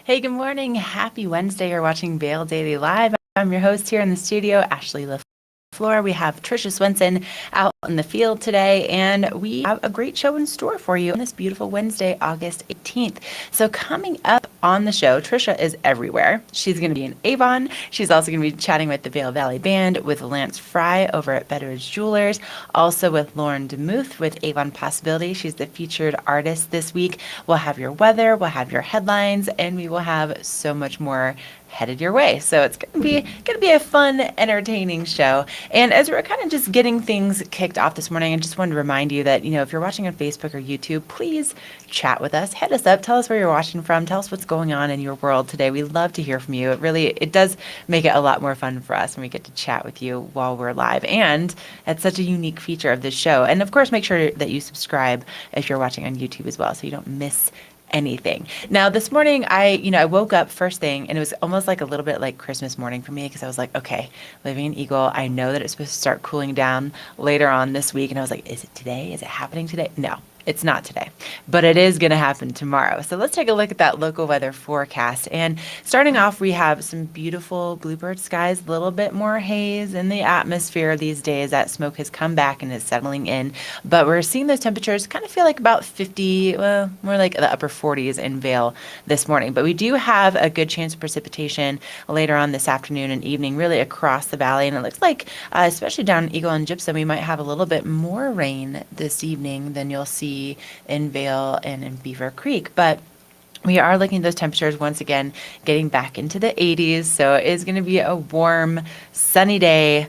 Hey, good morning. Happy Wednesday. You're watching Vail Daily Live. I'm your host here in the studio, Ashley LaFleur. We have Tricia Swenson out in the field today, and we have a great show in store for you on this beautiful Wednesday, August 18th. So coming up on the show, Tricia is everywhere. She's going to be in Avon. She's also going to be chatting with the Vail Valley Band, with Lance Frey over at Betteridge Jewelers, also with Lauren Demuth with Avon Possibility. She's the featured artist this week. We'll have your weather, we'll have your headlines, and we will have so much more headed your way. So it's gonna be a fun, entertaining show. And as we're kind of just getting things kicked off this morning, I just wanted to remind you that, if you're watching on Facebook or YouTube, please chat with us, hit us up, tell us where you're watching from, tell us what's going on in your world today. We love to hear from you. It does make it a lot more fun for us when we get to chat with you while we're live. And it's such a unique feature of this show. And of course, make sure that you subscribe if you're watching on YouTube as well, so you don't miss anything. Now, this morning, I woke up first thing, and it was almost like a little bit like Christmas morning for me, because I was like, okay, living in Eagle, I know that it's supposed to start cooling down later on this week, and I was like, is it today? Is it happening today? No. It's not today, but it is going to happen tomorrow. So let's take a look at that local weather forecast. And starting off, we have some beautiful bluebird skies, a little bit more haze in the atmosphere these days. That smoke has come back and is settling in, but we're seeing those temperatures kind of feel like about 50, well, more like the upper 40s in Vail this morning. But we do have a good chance of precipitation later on this afternoon and evening, really across the valley. And it looks like, especially down in Eagle and Gypsum, we might have a little bit more rain this evening than you'll see in Vail and in Beaver Creek. But we are looking at those temperatures once again getting back into the 80s. So it is going to be a warm, sunny day.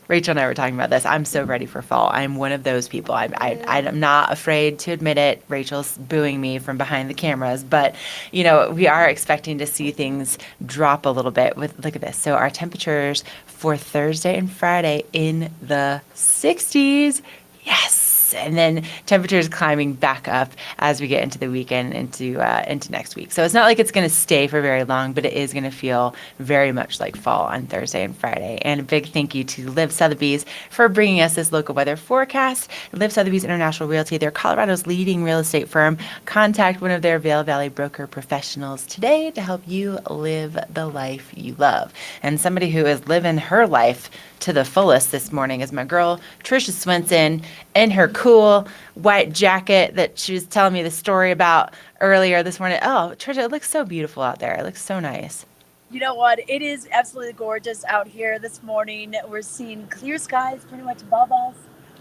Rachel and I were talking about this. I'm so ready for fall. I'm one of those people. I'm not afraid to admit it. Rachel's booing me from behind the cameras, but we are expecting to see things drop a little bit. Look at this. So our temperatures for Thursday and Friday in the 60s. Yes. And then temperatures climbing back up as we get into the weekend, into next week. So it's not like it's going to stay for very long, but it is going to feel very much like fall on Thursday and Friday. And a big thank you to Liv Sotheby's for bringing us this local weather forecast. Liv Sotheby's International Realty, they're Colorado's leading real estate firm. Contact one of their Vail Valley broker professionals today to help you live the life you love. And somebody who is living her life to the fullest this morning is my girl, Tricia Swenson, in her cool white jacket that she was telling me the story about earlier this morning. Oh, Tricia, it looks so beautiful out there. It looks so nice. You know what? It is absolutely gorgeous out here this morning. We're seeing clear skies pretty much above us.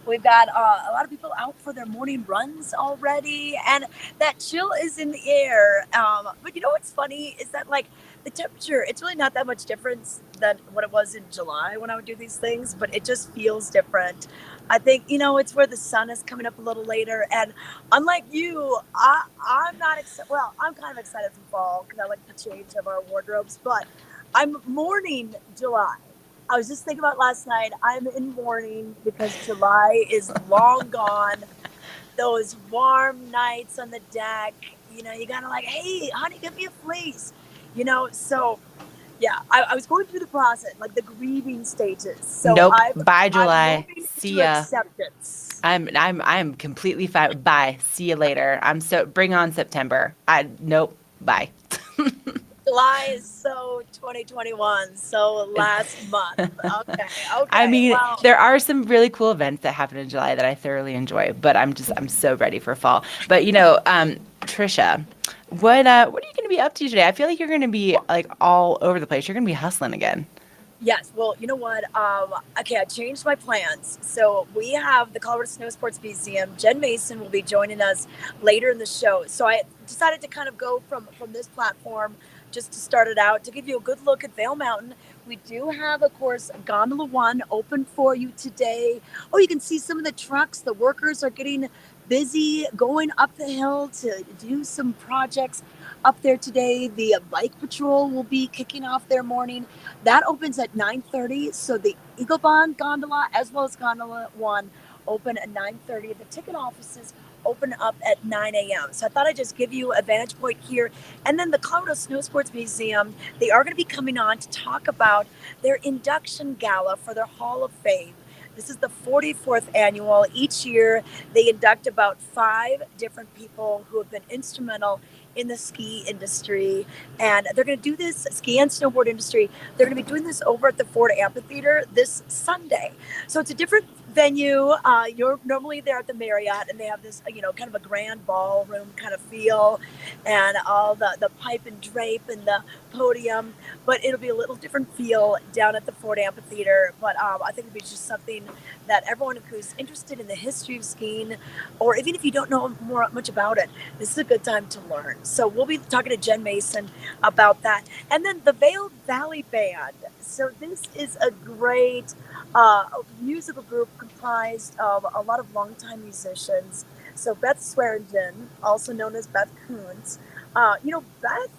We've got a lot of people out for their morning runs already, and that chill is in the air. But what's funny is that, like, the temperature, it's really not that much difference than what it was in July when I would do these things, but it just feels different. I think, it's where the sun is coming up a little later, and unlike you, I'm not excited. Well, I'm kind of excited for fall because I like the change of our wardrobes, but I'm mourning July. I was just thinking about last night. I'm in mourning because July is long gone. Those warm nights on the deck, you gotta like, hey, honey, give me a fleece. So yeah, I was going through the process, like the grieving stages. So nope. Bye, July. See ya. Acceptance. I'm completely fine. Bye. See you later. Bring on September. Nope. Bye. July is so 2021, so last month. Okay. I mean, there are some really cool events that happen in July that I thoroughly enjoy, but I'm so ready for fall. But Tricia, what are you going to be up to today? I feel like you're going to be like all over the place. You're going to be hustling again. Yes. Well, you know what? Okay, I changed my plans. So we have the Colorado Snowsports Museum. Jen Mason will be joining us later in the show. So I decided to kind of go from this platform just to start it out, to give you a good look at Vail Mountain. We do have, of course, Gondola 1 open for you today. Oh, you can see some of the trucks. The workers are getting busy going up the hill to do some projects up there today. The bike patrol will be kicking off their morning. That opens at 9:30. So the Eagle Bond Gondola as well as Gondola 1 open at 9:30. The ticket offices open up at 9 a.m. So I thought I'd just give you a vantage point here. And then the Colorado Snowsports Museum, they are going to be coming on to talk about their induction gala for their Hall of Fame. This is the 44th annual. Each year, they induct about 5 different people who have been instrumental in the ski industry, and they're going to do this ski and snowboard industry. They're going to be doing this over at the Ford Amphitheatre this Sunday. So it's a different venue. You're normally there at the Marriott, and they have this, kind of a grand ballroom kind of feel, and all the pipe and drape and the podium. But it'll be a little different feel down at the Ford Amphitheatre. But I think it'll be just something that everyone who's interested in the history of skiing, or even if you don't know much about it, this is a good time to learn. So we'll be talking to Jen Mason about that. And then the Vail Valley Band. So this is a great musical group comprised of a lot of longtime musicians. So Beth Swearingen, also known as Beth Coons. Beth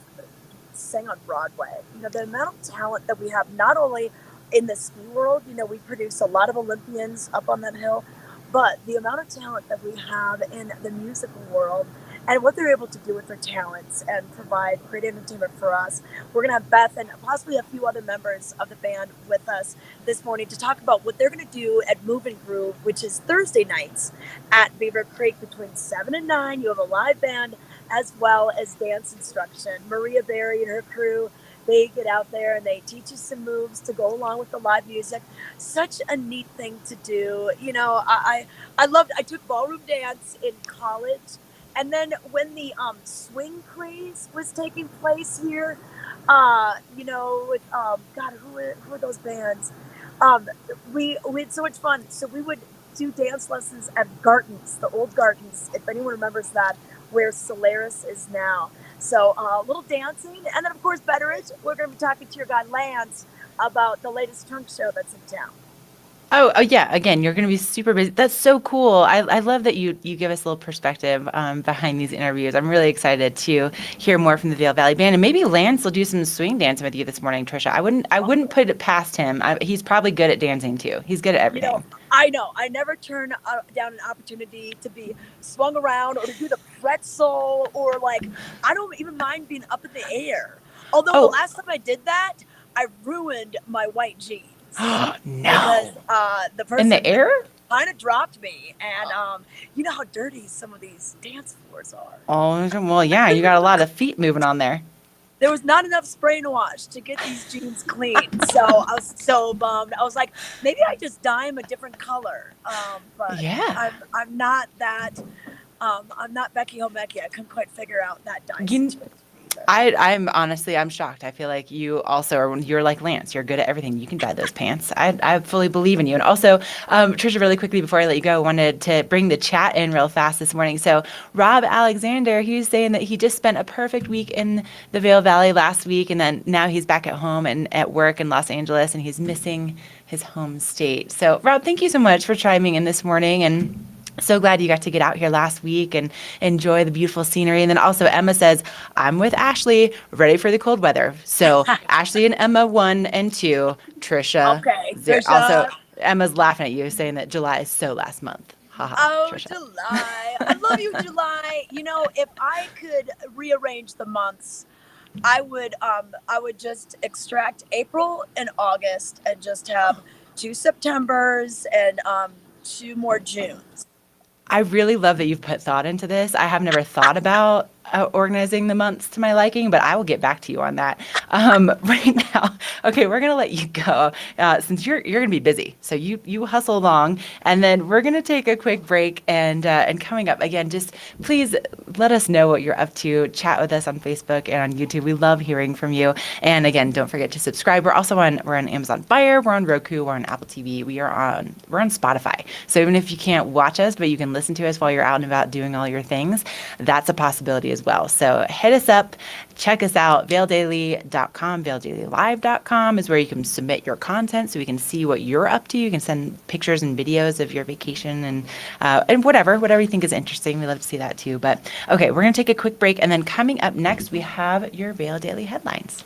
sang on Broadway. The amount of talent that we have, not only in the ski world, we produce a lot of Olympians up on that hill, but the amount of talent that we have in the musical world and what they're able to do with their talents and provide great entertainment for us. We're going to have Beth and possibly a few other members of the band with us this morning to talk about what they're going to do at Move and Groove, which is Thursday nights at Beaver Creek between 7 and 9. You have a live band as well as dance instruction. Maria Berry and her crew, they get out there and they teach you some moves to go along with the live music. Such a neat thing to do. I took ballroom dance in college. And then when the swing craze was taking place here, with who are those bands? We had so much fun. So we would do dance lessons at Gartens, the old Gartens, if anyone remembers that, where Solaris is now. So a little dancing, and then of course Betteridge. We're going to be talking to your guy Lance about the latest trunk show that's in town. Oh yeah. Again, you're going to be super busy. That's so cool. I love that you give us a little perspective behind these interviews. I'm really excited to hear more from the Vail Valley Band, and maybe Lance will do some swing dancing with you this morning, Tricia. I wouldn't put it past him. He's probably good at dancing too. He's good at everything. I know. I never turn down an opportunity to be swung around or to do the pretzel, or I don't even mind being up in the air. Although the last time I did that, I ruined my white jeans. No. Because the person in the air kind of dropped me, and you know how dirty some of these dance floors are. Oh well, yeah, you got a lot of feet moving on there. There was not enough spray and wash to get these jeans clean, so I was so bummed. I was like, maybe I just dye them a different color. But yeah, I'm not that. I'm not Becky Homecki. I couldn't quite figure out that dye situation. I'm shocked. I feel like you also you're like Lance. You're good at everything. You can dye those pants. I fully believe in you. And also, Tricia, really quickly before I let you go, I wanted to bring the chat in real fast this morning. So Rob Alexander, he was saying that he just spent a perfect week in the Vail Valley last week, and then now he's back at home and at work in Los Angeles, and he's missing his home state. So Rob, thank you so much for chiming in this morning, and so glad you got to get out here last week and enjoy the beautiful scenery. And then also Emma says, I'm with Ashley, ready for the cold weather. So Ashley and Emma 1 and 2, Tricia. Okay, Tricia. Also, Emma's laughing at you, saying that July is so last month. Tricia. July. I love you, July. If I could rearrange the months, I would just extract April and August and just have 2 Septembers and 2 more Junes. I really love that you've put thought into this. I have never thought about organizing the months to my liking, but I will get back to you on that. Right now, okay, we're gonna let you go since you're gonna be busy. So you hustle along, and then we're gonna take a quick break. And coming up again, just please let us know what you're up to. Chat with us on Facebook and on YouTube. We love hearing from you. And again, don't forget to subscribe. We're also on Amazon Fire. We're on Roku. We're on Apple TV. We're on Spotify. So even if you can't watch us, but you can listen to us while you're out and about doing all your things, that's a possibility as well. So hit us up, check us out, vaildaily.com, vaildailylive.com is where you can submit your content so we can see what you're up to. You can send pictures and videos of your vacation and whatever you think is interesting. We love to see that too. But okay, we're going to take a quick break, and then coming up next, we have your Vail Daily headlines.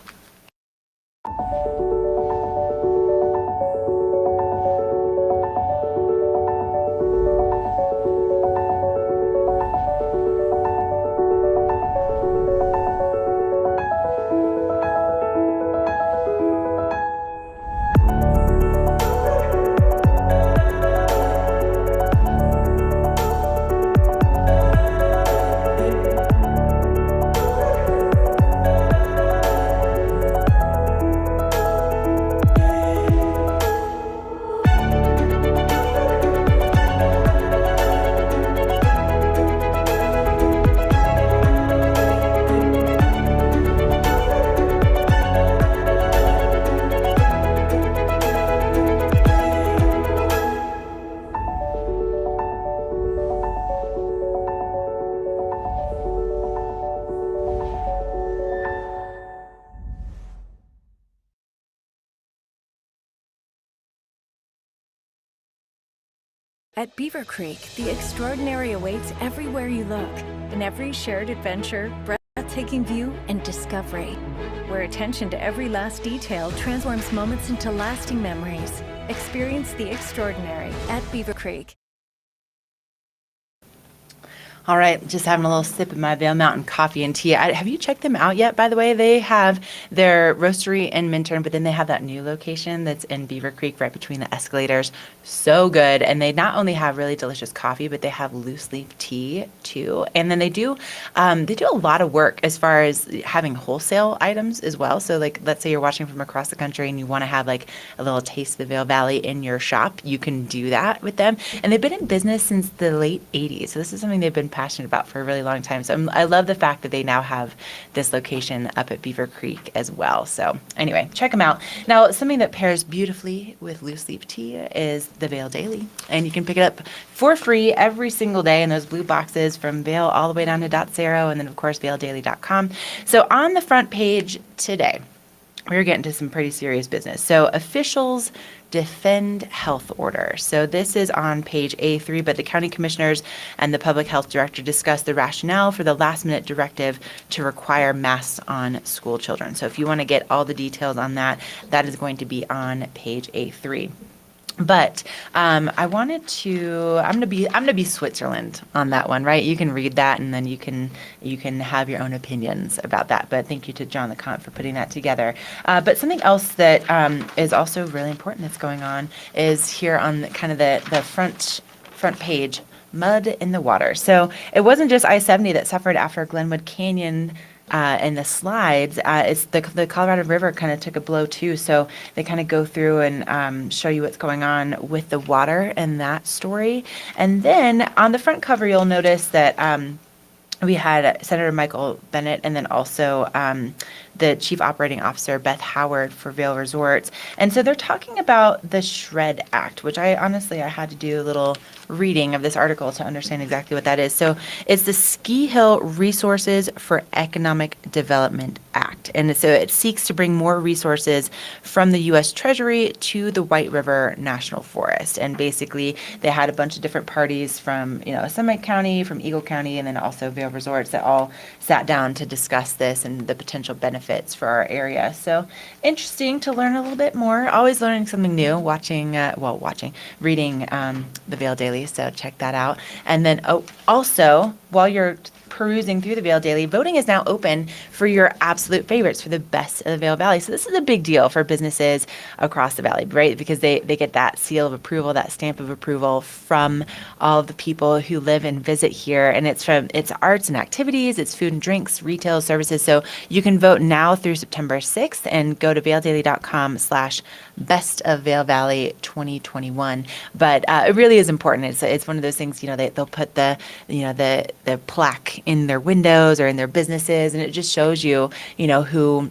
At Beaver Creek, the extraordinary awaits everywhere you look, in every shared adventure, breathtaking view, and discovery, where attention to every last detail transforms moments into lasting memories. Experience the extraordinary at Beaver Creek. All right, just having a little sip of my Vail Mountain coffee and tea. Have you checked them out yet, by the way? They have their roastery in Minturn, but then they have that new location that's in Beaver Creek right between the escalators. So good. And they not only have really delicious coffee, but they have loose leaf tea too. And then they do a lot of work as far as having wholesale items as well. So like, let's say you're watching from across the country and you want to have like a little taste of the Vail Valley in your shop, you can do that with them. And they've been in business since the late 80s. So this is something they've been passionate about for a really long time. So I love the fact that they now have this location up at Beaver Creek as well. So anyway, check them out. Now, something that pairs beautifully with loose leaf tea is the Vail Daily. And you can pick it up for free every single day in those blue boxes from Vail all the way down to .0 and then of course vaildaily.com. So on the front page today, we're getting to some pretty serious business. So officials defend health order. So this is on page A3, but the county commissioners and the public health director discussed the rationale for the last minute directive to require masks on school children. So if you want to get all the details on that, that is going to be on page A3. But I'm gonna be Switzerland on that one, right? You can read that and then you can have your own opinions about that. But thank you to John LeConte for putting that together. But something else that is also really important that's going on is here on kind of the front page, mud in the water. So it wasn't just I-70 that suffered after Glenwood Canyon in the slides. It's the Colorado River kind of took a blow too. So they kind of go through and show you what's going on with the water and that story. And then on the front cover, you'll notice that we had Senator Michael Bennet and then also the Chief Operating Officer, Beth Howard, for Vail Resorts. And so they're talking about the SHRED Act, which I had to do a little reading of this article to understand exactly what that is. So it's the Ski Hill Resources for Economic Development Act. And so it seeks to bring more resources from the U.S. Treasury to the White River National Forest. And basically, they had a bunch of different parties from, Summit County, from Eagle County, and then also Vail Resorts that all sat down to discuss this and the potential benefits for our area. So interesting to learn a little bit more. Always learning something new, reading the Vail Daily. So check that out. And then also, while you're perusing through the Vail Daily, voting is now open for your absolute favorites for the best of the Vail Valley. So this is a big deal for businesses across the valley, right? Because they get that seal of approval, that stamp of approval from all of the people who live and visit here. And it's arts and activities, it's food and drinks, retail services. So you can vote now through September 6th and go to vaildaily.com/best of Vail Valley 2021. But it really is important. It's one of those things, they'll put the plaque in their windows or in their businesses, and it just shows you, who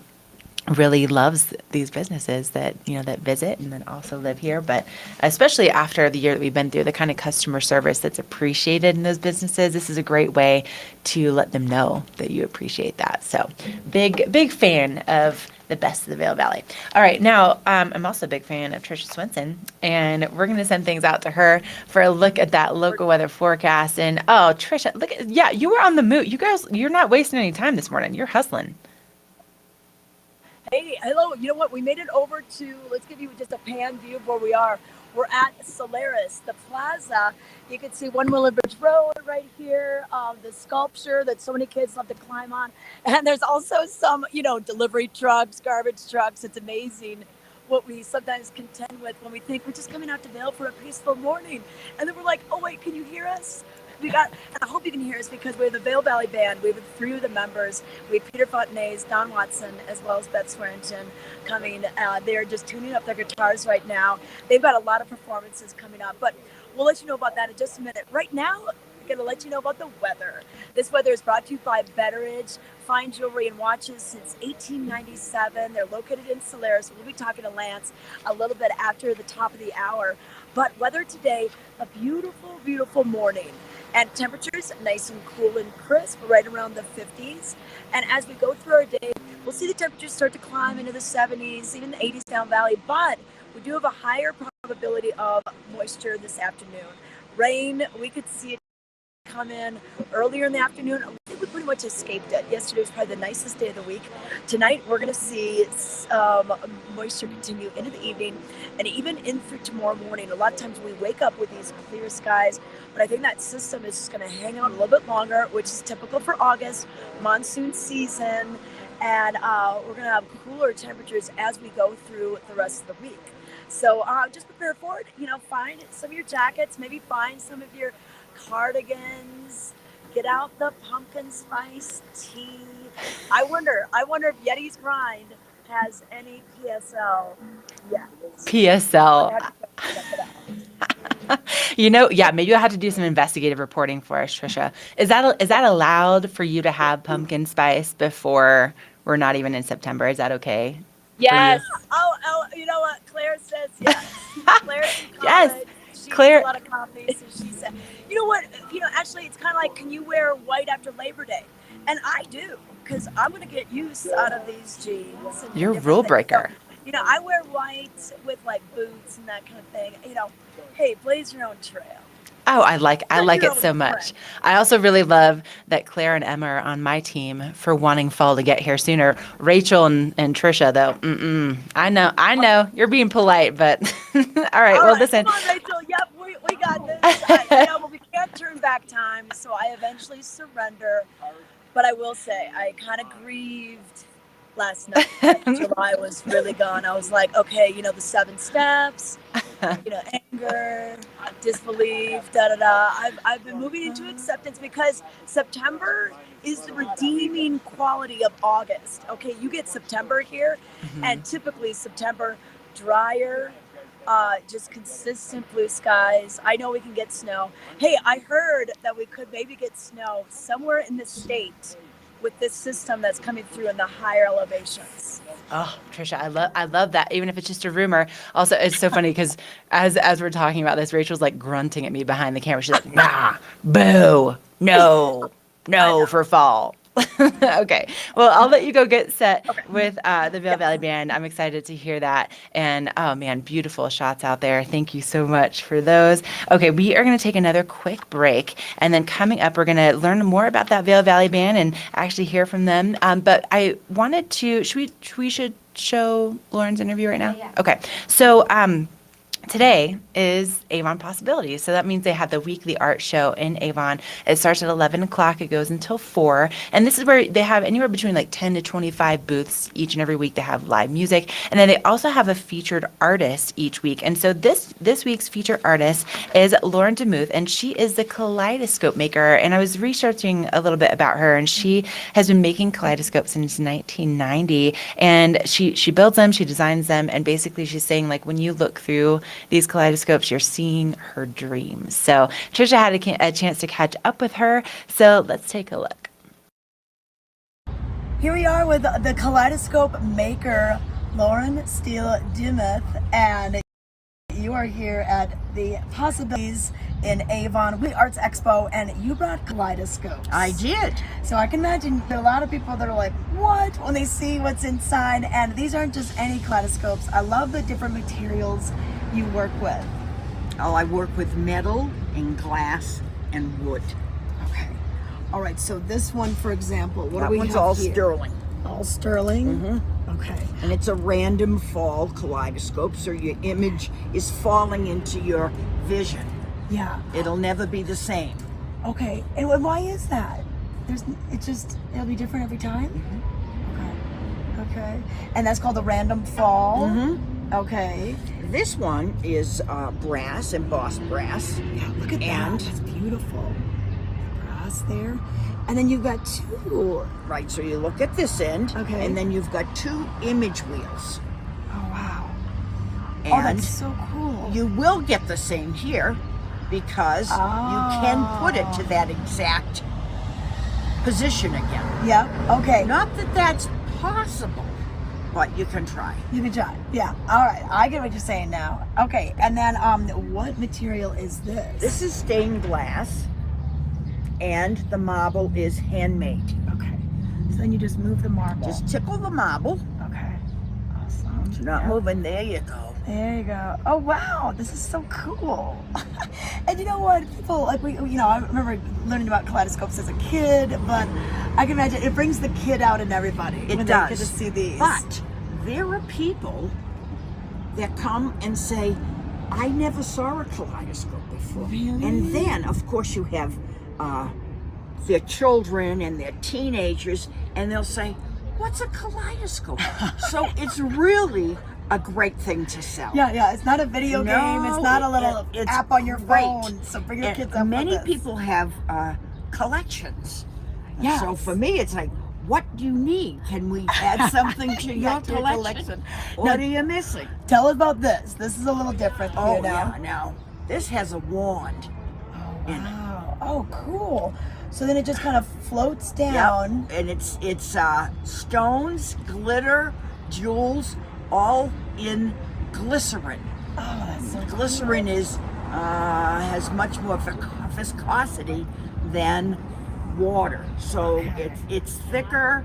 really loves these businesses that visit and then also live here. But especially after the year that we've been through, the kind of customer service that's appreciated in those businesses, this is a great way to let them know that you appreciate that. So big fan of the best of the Vail Valley. All right, now I'm also a big fan of Tricia Swenson, and we're going to send things out to her for a look at that local weather forecast. And Tricia, you were on the move. You girls, you're not wasting any time this morning. You're hustling. Hey, hello. You know what? We made it over to, let's give you just a pan view of where we are. We're at Solaris, the plaza. You can see One Willowbridge Road right here, the sculpture that so many kids love to climb on. And there's also some, delivery trucks, garbage trucks. It's amazing what we sometimes contend with when we think we're just coming out to Vail for a peaceful morning. And then we're like, oh, wait, can you hear us? I hope you can hear us because we're the Vail Valley Band. We have 3 of the members. We have Peter Fontenay, Don Watson, as well as Beth Swearingen coming. They're just tuning up their guitars right now. They've got a lot of performances coming up, but we'll let you know about that in just a minute. Right now, we're going to let you know about the weather. This weather is brought to you by Betteridge, fine jewelry and watches since 1897. They're located in Solaris. We'll be talking to Lance a little bit after the top of the hour. But weather today, a beautiful, beautiful morning. And temperatures nice and cool and crisp, right around the 50s. And as we go through our day, we'll see the temperatures start to climb into the 70s, even the 80s down valley. But we do have a higher probability of moisture this afternoon. rain. We could see it come in earlier in the afternoon. I think we pretty much escaped it. Yesterday was probably the nicest day of the week. Tonight we're going to see moisture continue into the evening and even in through tomorrow morning. A lot of times we wake up with these clear skies, but I think that system is just going to hang out a little bit longer, which is typical for August, monsoon season, and we're going to have cooler temperatures as we go through the rest of the week. So just prepare for it. Find some of your jackets, maybe find some of your cardigans, get out the pumpkin spice tea. I wonder if Yeti's Grind has any PSL yet. PSL. Yeah, maybe you'll have to do some investigative reporting for us, Tricia. Is that allowed for you to have pumpkin spice before we're not even in September? Is that okay? Yes. Oh, you know what? Claire says yes. Claire's in college. Yes. She Claire. drinks a lot of coffee, so she said, you know what? Actually, it's kind of like, can you wear white after Labor Day? And I do, because I'm going to get use out of these jeans. You're a rule breaker. So, I wear white with like boots and that kind of thing. Hey, blaze your own trail. Oh, I like it so much. I also really love that Claire and Emma are on my team for wanting fall to get here sooner. Rachel and Tricia, though, I know, you're being polite, but all right, well, listen. Come on, Rachel. Yep, we got this. But we can't turn back time, so I eventually surrender. But I will say, I kind of grieved last night that July was really gone. I was like, okay, the 7 steps, anger, disbelief, I've been moving into acceptance because September is the redeeming quality of August. Okay, you get September here, and typically September, drier, just consistent blue skies. I know we can get snow. Hey, I heard that we could maybe get snow somewhere in the state with this system that's coming through in the higher elevations. Oh, Tricia, I love that. Even if it's just a rumor. Also, it's so funny because as we're talking about this, Rachel's like grunting at me behind the camera. She's like, nah, boo, no for fall. Okay. Well, I'll let you go get set with the Vail Valley Band. I'm excited to hear that. And, oh, man, beautiful shots out there. Thank you so much for those. Okay, we are going to take another quick break. And then coming up, we're going to learn more about that Vail Valley Band and actually hear from them. But I wanted to, we should show Lauren's interview right now? Yeah. Okay. So, today is Avon Possibilities. So that means they have the weekly art show in Avon. It starts at 11 o'clock. It goes until 4. And this is where they have anywhere between like 10 to 25 booths each and every week. They have live music. And then they also have a featured artist each week. And so this week's featured artist is Lauren Demuth, and she is the kaleidescope maker. And I was researching a little bit about her, and she has been making kaleidoscopes since 1990. And she builds them, she designs them, and basically she's saying, like, when you look through these kaleidoscopes, you're seeing her dreams. So Tricia had a chance to catch up with her. So let's take a look. Here we are with the kaleidoscope maker, Lauren Steele Demuth, and you are here at the Possibilities in Avon Art Expo, and you brought kaleidoscopes. I did. So I can imagine there are a lot of people that are like, what? When they see what's inside. And these aren't just any kaleidoscopes. I love the different materials you work with. Oh, I work with metal and glass and wood. Okay. All right, so this one, for example, what that do we one's have all here? sterling. All sterling? Mm-hmm. Okay. And it's a random fall kaleidoscope, so your image is falling into your vision. Yeah. It'll never be the same. Okay. And why is that? It'll be different every time? Mm-hmm. Okay. And that's called the random fall? Mm-hmm. Okay. This one is brass, embossed brass. Yeah, look at And that. That's beautiful. Brass there. And then you've got 2. Right, so you look at this end, Okay. and then you've got 2 image wheels. Oh, wow. And Oh, that's so cool. you will get the same here because you can put it to that exact position again. Yep. Okay. Not that that's possible, but you can try. You can try. Yeah. All right. I get what you're saying now. Okay. And then what material is this? This is stained glass, and the marble is handmade. Okay. So then you just move the marble. Just tickle the marble. Okay. Awesome. It's not moving. There you go. There you go. Oh wow, this is so cool. And you know what? People like I remember learning about kaleidoscopes as a kid, but I can imagine it brings the kid out in everybody when they get to see these. But there are people that come and say, I never saw a kaleidoscope before. Really? And then, of course, you have their children and their teenagers, and they'll say, what's a kaleidoscope? So it's really a great thing to sell. Yeah, it's not a video game, it's not a little app on your phone, so bring your kids up Many with this. people have collections. Yes. So for me, it's like, what do you need? Can we add something to your collection? What are you missing? Tell us about this. This is a little different Oh, here now. yeah, now, this has a wand in it. Wow. Oh, cool. So then it just kind of floats down. Yep. And it's stones, glitter, jewels, all in glycerin. Oh, that's so Glycerin is has much more viscosity than water, so it's thicker.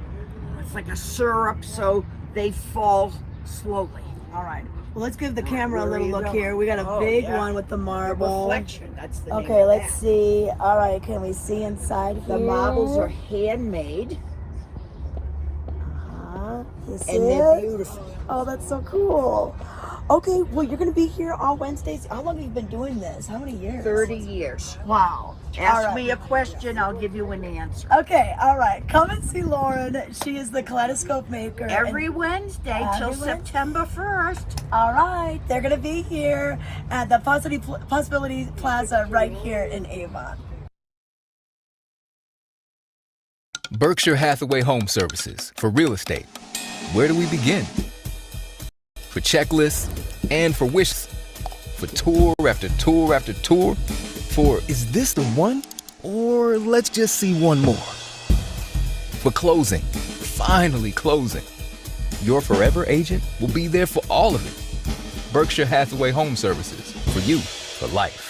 It's like a syrup, so they fall slowly. All right. Well, let's give the camera a Where little you look go. here. We got a Oh, big yeah. one with the The marble. reflection, that's the name Okay, of let's that. see. All right, can we see inside here? The marbles are handmade, This and they're is? beautiful. Oh, that's so cool. Okay, well, you're going to be here on Wednesdays. How long have you been doing this? How many years? 30 years. Wow. Ask All right. me a question, I'll give you an answer. Okay, all right. Come and see Lauren. She is the kaleidoscope maker. Every Wednesday till Every Wednesday. September 1st. All right, they're going to be here at the Possibility Plaza right here in Avon. Berkshire Hathaway Home Services for real estate. Where do we begin? For checklists and for wishes. For tour after tour after tour. For is this the one? Or let's just see one more. For closing. Finally closing. Your forever agent will be there for all of it. Berkshire Hathaway Home Services. For you, for life.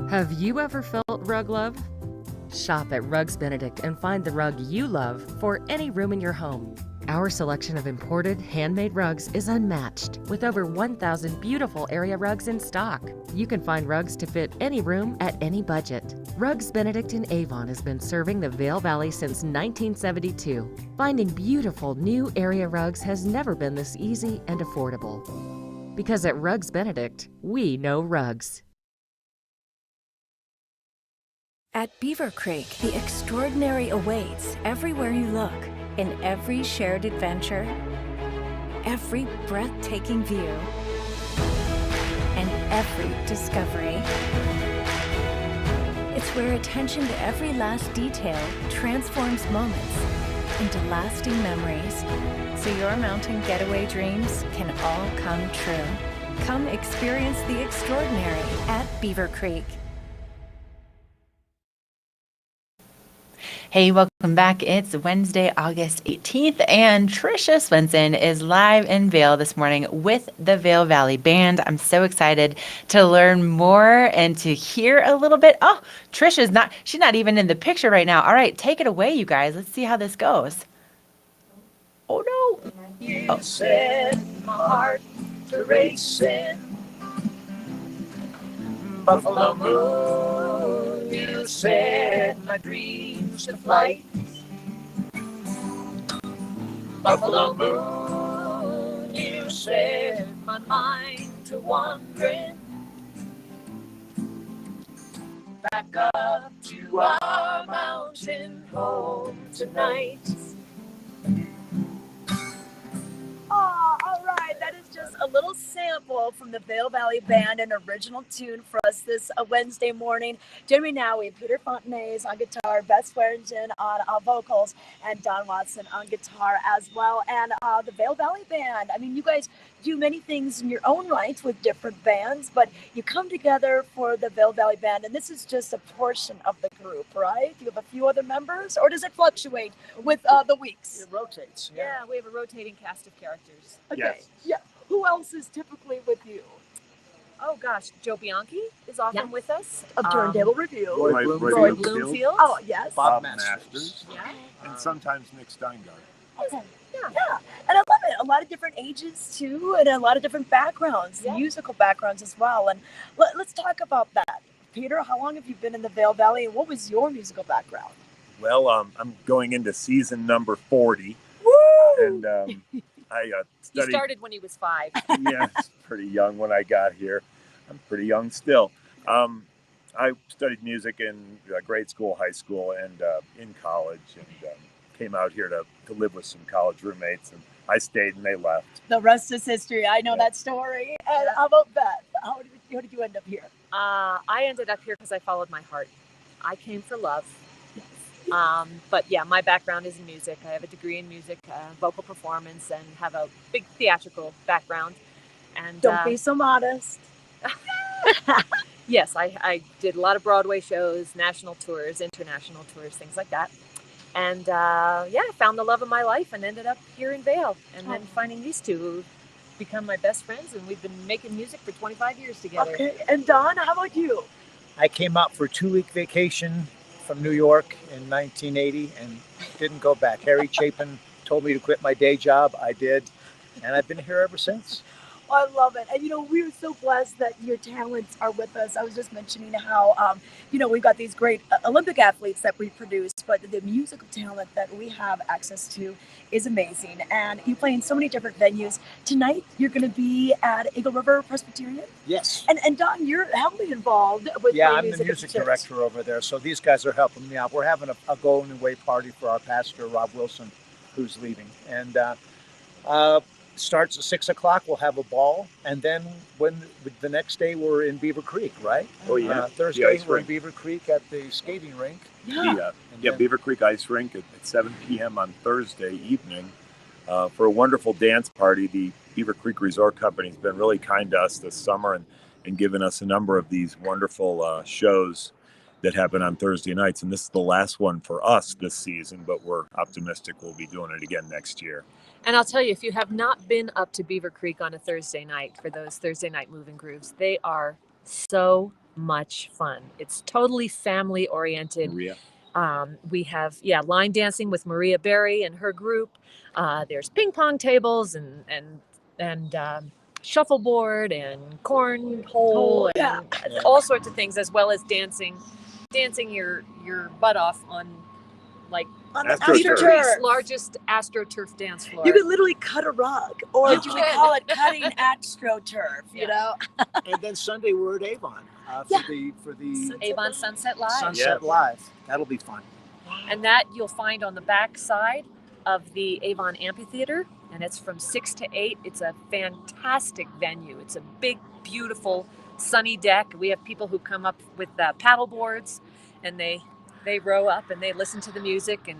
Have you ever felt rug love? Shop at Rugs Benedict and find the rug you love for any room in your home. Our selection of imported, handmade rugs is unmatched, with over 1,000 beautiful area rugs in stock. You can find rugs to fit any room at any budget. Rugs Benedict in Avon has been serving the Vail Valley since 1972. Finding beautiful new area rugs has never been this easy and affordable. Because at Rugs Benedict, we know rugs. At Beaver Creek, the extraordinary awaits everywhere you look, in every shared adventure, every breathtaking view, and every discovery. It's where attention to every last detail transforms moments into lasting memories, so your mountain getaway dreams can all come true. Come experience the extraordinary at Beaver Creek. Hey, welcome back. It's Wednesday, August 18th, and Tricia Swenson is live in Vail this morning with the Vail Valley Band. I'm so excited to learn more and to hear a little bit. Oh, Tricia's she's not even in the picture right now. All right, take it away, you guys. Let's see how this goes. Oh, no. You set my heart to racing. Buffalo moon, you set my dreams to flight. Buffalo moon, you set my mind to wandering. Back up to our mountain home tonight. Oh, all right. That is just a little sample from the Vail Valley Band, an original tune for us this Wednesday morning. Joining me now, we have Peter Fontenay on guitar, Beth Swearingen on vocals, and Don Watson on guitar as well. And the Vail Valley Band. I mean, you guys do many things in your own right with different bands, but you come together for the Vail Valley Band, and this is just a portion of the group, right? You have a few other members, or does it fluctuate with the weeks? It rotates. Yeah, we have a rotating cast of characters. Okay. Yes. Yeah. Who else is typically with you? Oh gosh, Joe Bianchi is often Yes. with us. Of Turntable Review. Roy Roy Bloomfield, Bloomfield. Oh, yes. Bob Masters, Yeah. and sometimes Nick Steingart. Okay. Yeah. Yeah, and I love it. A lot of different ages too, and a lot of different backgrounds, Yeah. musical backgrounds as well. And let's talk about that. Peter, how long have you been in the Vail Valley, and what was your musical background? Well, I'm going into season number 40, Woo! and I He studied. started when he was 5. Yeah, I was pretty young when I got here. I'm pretty young still. I studied music in grade school, high school, and in college, and came out here to live with some college roommates, and I stayed and they left. The rest is history. I know Yeah. that story. And how about Beth? How did you end up here? I ended up here because I followed my heart. I came for love. But yeah, my background is in music. I have a degree in music, vocal performance, and have a big theatrical background. And Don't be so modest. yes, I did a lot of Broadway shows, national tours, international tours, things like that. And yeah, I found the love of my life and ended up here in Vail. And then finding these two who've become my best friends, and we've been making music for 25 years together. Okay, and Don, how about you? I came out for a 2-week vacation from New York in 1980 and didn't go back. Harry Chapin told me to quit my day job. I did, and I've been here ever since. I love it. And, we are so blessed that your talents are with us. I was just mentioning how, we've got these great Olympic athletes that we produce, but the musical talent that we have access to is amazing. And you play in so many different venues. Tonight, you're going to be at Eagle River Presbyterian. Yes. And Don, you're heavily involved with Yeah, playing I'm the music at music church. director over there. So these guys are helping me out. We're having a going away party for our pastor, Rob Wilson, who's leaving. And starts at 6 o'clock. We'll have a ball. And then the next day we're in Beaver Creek, right? Oh, yeah. Thursday The ice we're in rink. Beaver Creek at the skating rink. Yeah. The Beaver Creek Ice Rink at 7 p.m. on Thursday evening for a wonderful dance party. The Beaver Creek Resort Company has been really kind to us this summer and given us a number of these wonderful shows that happen on Thursday nights. And this is the last one for us this season, but we're optimistic we'll be doing it again next year. And I'll tell you, if you have not been up to Beaver Creek on a Thursday night for those Thursday night moving grooves, they are so much fun. It's totally family oriented. Maria. We have line dancing with Maria Berry and her group. There's ping pong tables and shuffleboard and cornhole and all sorts of things, as well as dancing your butt off on On the AstroTurf. Beaver AstroTurf. Creek's largest AstroTurf dance floor. You could literally cut a rug, or You do we could. call it cutting AstroTurf, you Yeah. know? And then Sunday we're at Avon for the Avon Sunset Live. Sunset Live. That'll be fun. And that you'll find on the back side of the Avon Amphitheatre, and it's from 6 to 8. It's a fantastic venue. It's a big, beautiful, sunny deck. We have people who come up with paddle boards, and they row up and they listen to the music, and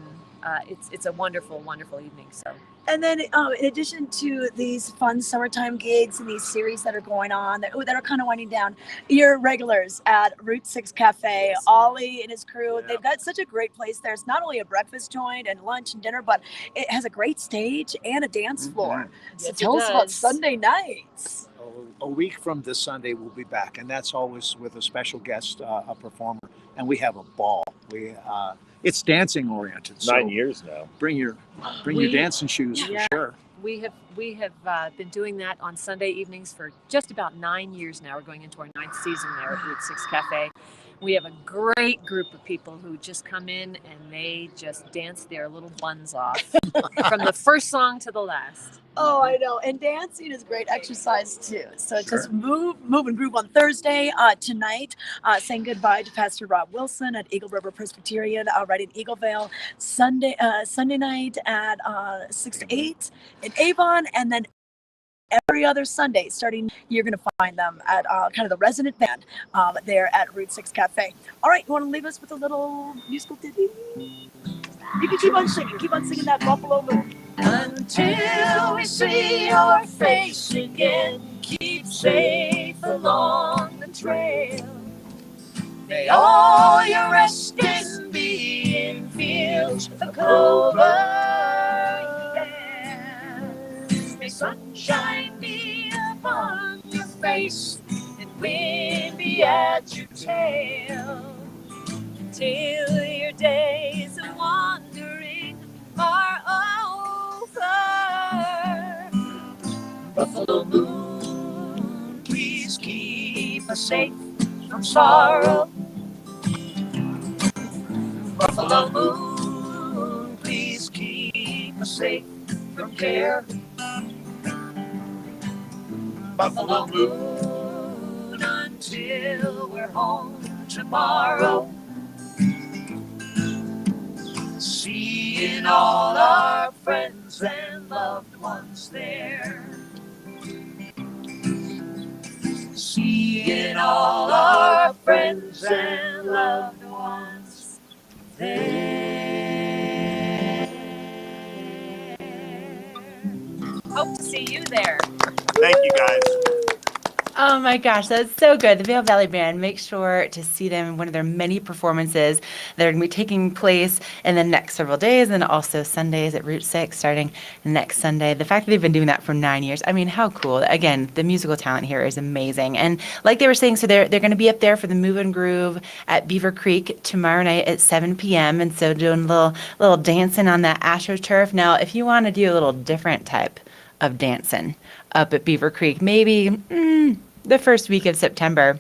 it's a wonderful, wonderful evening. So. And then in addition to these fun summertime gigs and these series that are going on that are kind of winding down, you're regulars at Route 6 Cafe. Ollie and his crew, they've got such a great place there. It's not only a breakfast joint and lunch and dinner, but it has a great stage and a dance floor. So Yes, tell it us about does. Sunday nights. A week from this Sunday we'll be back, and that's always with a special guest, a performer, and we have a ball. It's dancing oriented. So 9 years now. bring your dancing shoes for sure. We have been doing that on Sunday evenings for just about 9 years now. We're going into our 9th season there at Route 6 Cafe. We have a great group of people who just come in and they just dance their little buns off from the first song to the last. Oh, I know. And dancing is great exercise too. So just move and groove on Thursday. Tonight, saying goodbye to Pastor Rob Wilson at Eagle River Presbyterian right in Eaglevale. Sunday night at 6 to 8 in Avon, and then every other Sunday starting, you're going to find them at kind of the resident band there at Route 6 Cafe. All right, you want to leave us with a little musical ditty? You can keep on singing that Buffalo Moon. Until we see your face again, keep safe along the trail. May all your resting be in fields of clover. Yeah. May sunshine be upon your face, and wind be at your tail, till your days of wandering are over. Buffalo moon, please keep us safe from sorrow. Buffalo moon, please keep us safe from care. Buffalo moon, until we're home tomorrow, seeing all our friends and loved ones there. Seeing all our friends and loved ones there. Hope to see you there. Thank you, guys. Oh my gosh, that's so good. The Vail Valley Band, make sure to see them in one of their many performances that are going to be taking place in the next several days, and also Sundays at Route 6 starting next Sunday. The fact that they've been doing that for 9 years, I mean, how cool. Again, the musical talent here is amazing. And like they were saying, so they're going to be up there for the Move and Groove at Beaver Creek tomorrow night at 7 p.m. And so doing a little dancing on that AstroTurf. Now, if you want to do a little different type of dancing up at Beaver Creek, maybe the first week of September,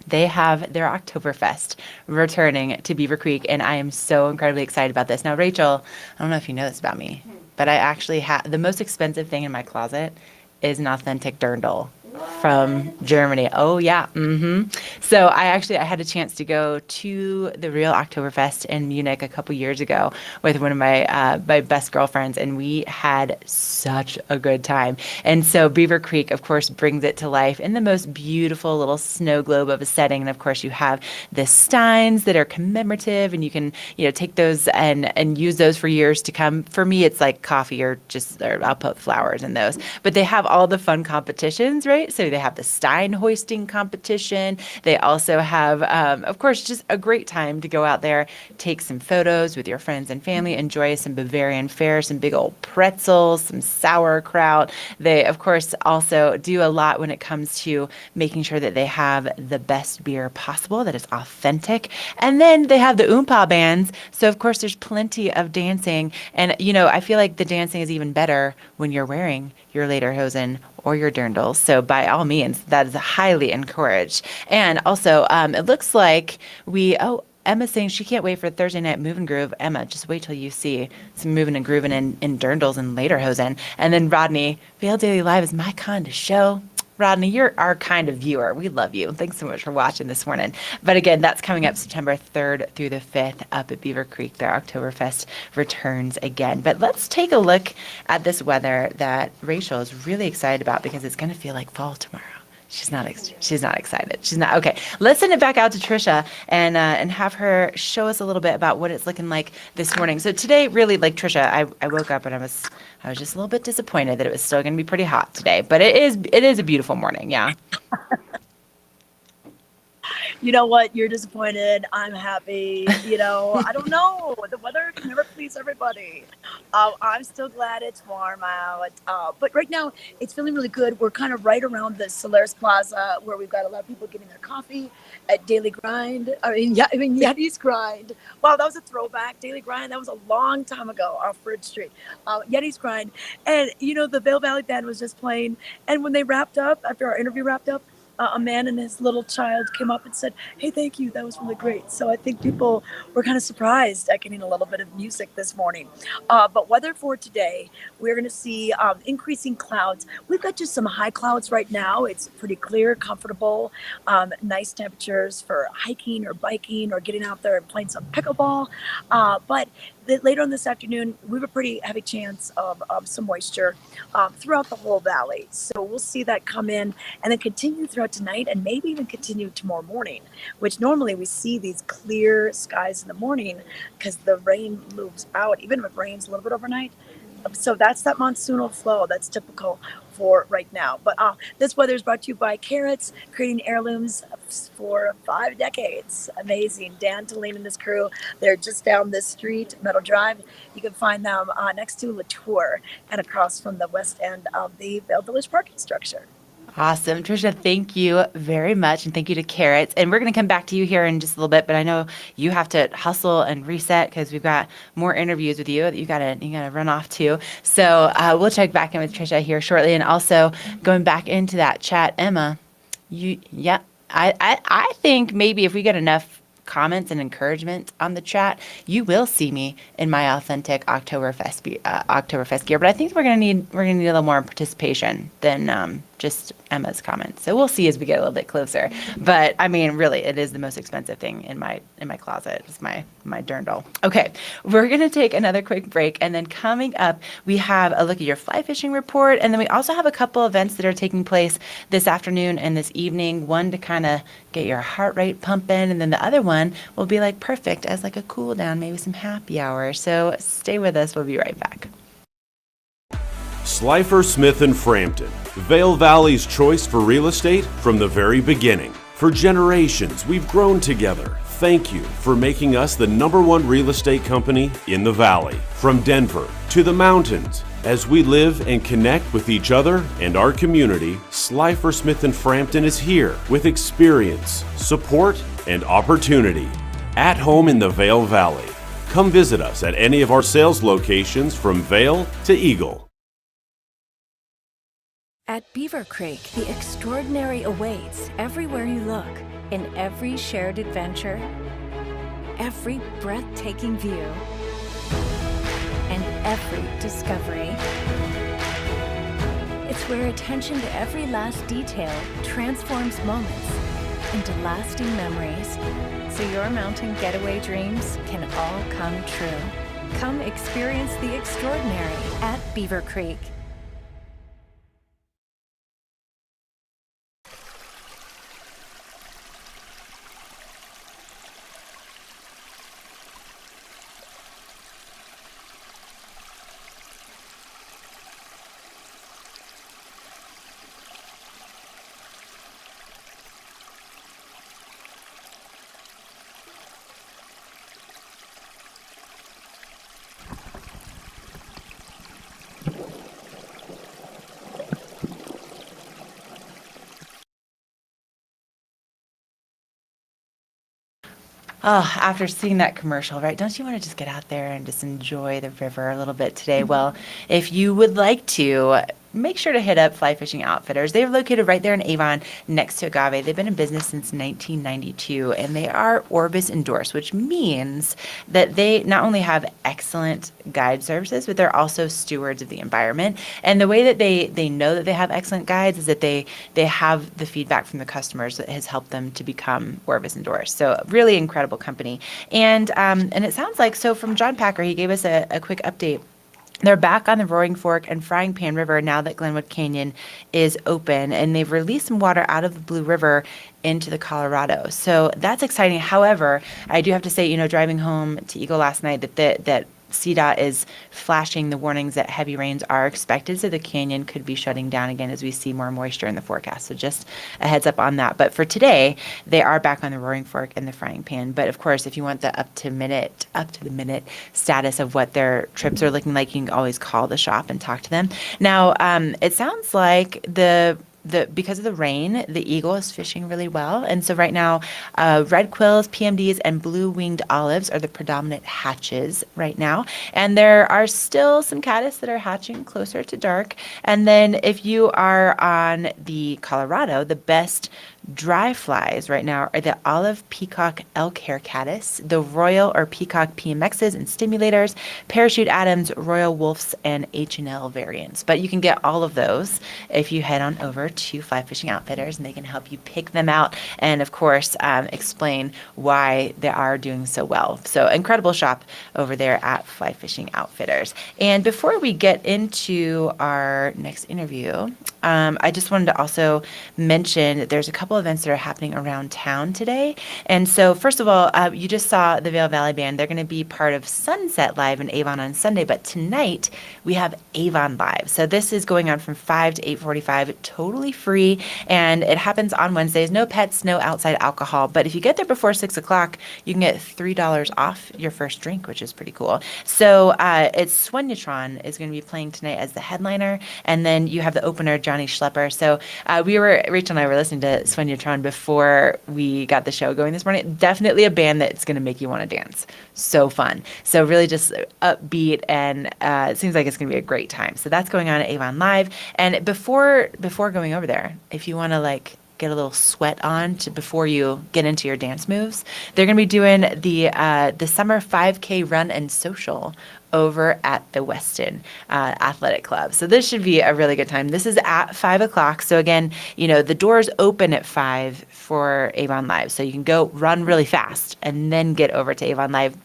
they have their Oktoberfest returning to Beaver Creek, and I am so incredibly excited about this. Now, Rachel, I don't know if you know this about me, but I actually have the most expensive thing in my closet is an authentic dirndl from Germany. Oh yeah. So I had a chance to go to the real Oktoberfest in Munich a couple years ago with one of my best girlfriends, and we had such a good time. And so Beaver Creek, of course, brings it to life in the most beautiful little snow globe of a setting. And of course, you have the steins that are commemorative, and you can take those and use those for years to come. For me, it's like coffee or I'll put flowers in those. But they have all the fun competitions, right? So they have the Stein hoisting competition. They also have, of course, just a great time to go out there, take some photos with your friends and family, enjoy some Bavarian fare, some big old pretzels, some sauerkraut. They, of course, also do a lot when it comes to making sure that they have the best beer possible that is authentic. And then they have the Oompa bands. So, of course, there's plenty of dancing. And, I feel like the dancing is even better when you're wearing your lederhosen or your dirndls. So by all means, that is highly encouraged. And also, it looks like Emma's saying she can't wait for Thursday night Move and Groove. Emma, just wait till you see some moving and grooving in dirndls and lederhosen. And then Rodney, Vail Daily Live is my kind of show. Rodney, you're our kind of viewer. We love you. Thanks so much for watching this morning. But again, that's coming up September 3rd through the 5th up at Beaver Creek. Their Oktoberfest returns again. But let's take a look at this weather that Rachel is really excited about, because it's going to feel like fall tomorrow. She's not excited. She's not. Okay, let's send it back out to Tricia and have her show us a little bit about what it's looking like this morning. So today, really, like Tricia, I woke up and I was just a little bit disappointed that it was still going to be pretty hot today, but it is a beautiful morning. Yeah. You know what? You're disappointed. I'm happy. I don't know. The weather can never please everybody. I'm still glad it's warm out. But right now, it's feeling really good. We're kind of right around the Solaris Plaza, where we've got a lot of people getting their coffee at Daily Grind. Yeti's Grind. Wow, that was a throwback. Daily Grind. That was a long time ago off Bridge Street. Yeti's Grind. And, the Vail Valley Band was just playing. And when they wrapped up, after our interview wrapped up, a man and his little child came up and said, "Hey, thank you. That was really great." So I think people were kind of surprised at getting a little bit of music this morning. But weather for today, we're going to see increasing clouds. We've got just some high clouds right now. It's pretty clear, comfortable, nice temperatures for hiking or biking or getting out there and playing some pickleball. But later on this afternoon, we have a pretty heavy chance of some moisture throughout the whole valley. So we'll see that come in and then continue throughout tonight, and maybe even continue tomorrow morning, which normally we see these clear skies in the morning because the rain moves out, even if it rains a little bit overnight. So that's that monsoonal flow that's typical for right now. But this weather is brought to you by Carrots, creating heirlooms for 5 decades. Amazing. Dan Talene and his crew, they're just down this street, Meadow Drive. You can find them next to Latour and across from the west end of the Vail Village parking structure. Awesome. Tricia, thank you very much. And thank you to Carrots. And we're going to come back to you here in just a little bit, but I know you have to hustle and reset because we've got more interviews with you that you gotta run off to. So we'll check back in with Tricia here shortly. And also going back into that chat, Emma, I think maybe if we get enough comments and encouragement on the chat, you will see me in my authentic Oktoberfest gear. But I think we're gonna need a little more participation than just Emma's comments. So we'll see as we get a little bit closer. But I mean, really, it is the most expensive thing in my closet. It's my dirndl. Okay, we're gonna take another quick break, and then coming up, we have a look at your fly fishing report, and then we also have a couple events that are taking place this afternoon and this evening. One to kind of get your heart rate pumping, and then the other one will be like perfect as like a cool down, maybe some happy hour. So stay with us. We'll be right back. Slifer Smith & Frampton, Vail Valley's choice for real estate from the very beginning. For generations, we've grown together. Thank you for making us the #1 real estate company in the Valley. From Denver to the mountains, as we live and connect with each other and our community, Slifer Smith & Frampton is here with experience, support, and opportunity. At home in the Vail Valley. Come visit us at any of our sales locations from Vail to Eagle. At Beaver Creek, the extraordinary awaits everywhere you look, in every shared adventure, every breathtaking view, and every discovery. It's where attention to every last detail transforms moments into lasting memories, so your mountain getaway dreams can all come true. Come experience the extraordinary at Beaver Creek. Oh, after seeing that commercial, right? Don't you want to just get out there and just enjoy the river a little bit today? Well, if you would like to, make sure to hit up Fly Fishing Outfitters. They're located right there in Avon next to Agave. They've been in business since 1992, and they are Orbis endorsed, which means that they not only have excellent guide services, but they're also stewards of the environment. And the way that they know that they have excellent guides is that they have the feedback from the customers that has helped them to become Orbis endorsed. So really incredible company. And it sounds like, so from John Packer, he gave us a quick update. They're back on the Roaring Fork and Frying Pan River now that Glenwood Canyon is open, and they've released some water out of the Blue River into the Colorado. So that's exciting. However, I do have to say, driving home to Eagle last night, that CDOT is flashing the warnings that heavy rains are expected, so the canyon could be shutting down again as we see more moisture in the forecast. So just a heads up on that. But for today, they are back on the Roaring Fork and the Frying Pan. But of course, if you want the up to the minute status of what their trips are looking like, you can always call the shop and talk to them. Now, it sounds like because of the rain, the Eagle is fishing really well. And so right now, red quills, PMDs, and blue-winged olives are the predominant hatches right now. And there are still some caddis that are hatching closer to dark. And then if you are on the Colorado, the best dry flies right now are the olive peacock elk hair caddis, the royal or peacock PMXs and stimulators, parachute Adams, royal wolves, and H&L variants. But you can get all of those if you head on over to Fly Fishing Outfitters, and they can help you pick them out and, of course, explain why they are doing so well. So incredible shop over there at Fly Fishing Outfitters. And before we get into our next interview, I just wanted to also mention that there's a couple couple events that are happening around town today. And so first of all, you just saw the Vail Valley Band. They're going to be part of Sunset Live in Avon on Sunday, but tonight we have Avon Live. So this is going on from 5 to 8:45, totally free, and it happens on Wednesdays. No pets, no outside alcohol, but if you get there before 6 o'clock, you can get $3 off your first drink, which is pretty cool. So it's Swenyatron is going to be playing tonight as the headliner, and then you have the opener, Johnny Schlepper. So Rachel and I were listening to Swenyatron before we got the show going this morning. Definitely a band that's going to make you want to dance. So fun. So really just upbeat, and it seems like it's going to be a great time. So that's going on at Avon Live. And before going over there, if you want to get a little sweat on before you get into your dance moves, they're going to be doing the summer 5K run and social over at the Weston Athletic Club. So this should be a really good time. This is at 5 o'clock. So again, the doors open at 5 for Avon Live. So you can go run really fast and then get over to Avon Live.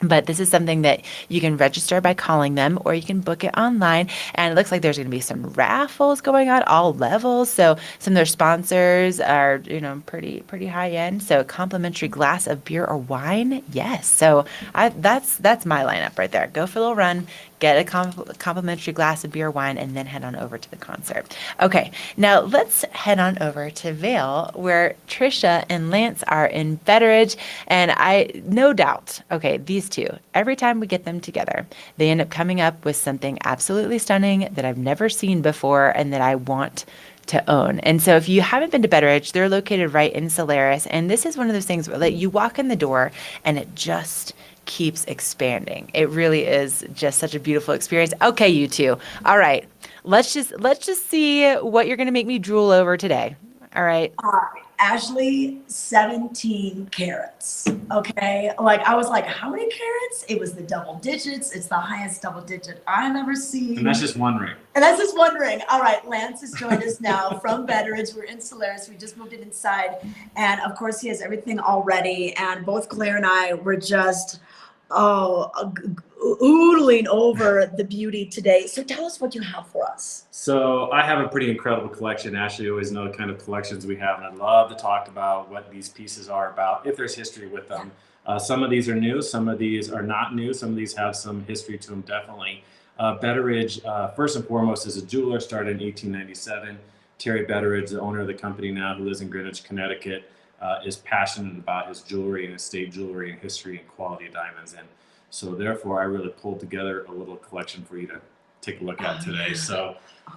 But this is something that you can register by calling them, or you can book it online. And it looks like there's going to be some raffles going on, all levels. So some of their sponsors are, pretty high end. So a complimentary glass of beer or wine. Yes. So that's my lineup right there. Go for a little run, get a complimentary glass of beer or wine, and then head on over to the concert. Okay. Now let's head on over to Vail, where Tricia and Lance are in Betteridge. And no doubt, these two, every time we get them together, they end up coming up with something absolutely stunning that I've never seen before and that I want to own. And so if you haven't been to Betteridge, they're located right in Solaris. And this is one of those things where you walk in the door and it just keeps expanding. It really is just such a beautiful experience. Okay, you two. All right. Let's just see what you're going to make me drool over today. All right. Ashley, 17 carats. Okay. I was like, how many carats? It was the double digits. It's the highest double digit I've ever seen. And that's just one ring. All right. Lance has joined us now from Betteridge. We're in Solaris. We just moved it inside. And of course, he has everything all ready. And both Claire and I were just, oodling over the beauty today. So tell us what you have for us. So I have a pretty incredible collection. Ashley always knows the kind of collections we have, and I'd love to talk about what these pieces are about, if there's history with them. Some of these are new, some of these are not new, some of these have some history to them, definitely. Betteridge, first and foremost, is a jeweler, started in 1897. Terry Betteridge, the owner of the company now, who lives in Greenwich, Connecticut, is passionate about his jewelry and estate jewelry and history and quality of diamonds. And so therefore, I really pulled together a little collection for you to take a look at today. So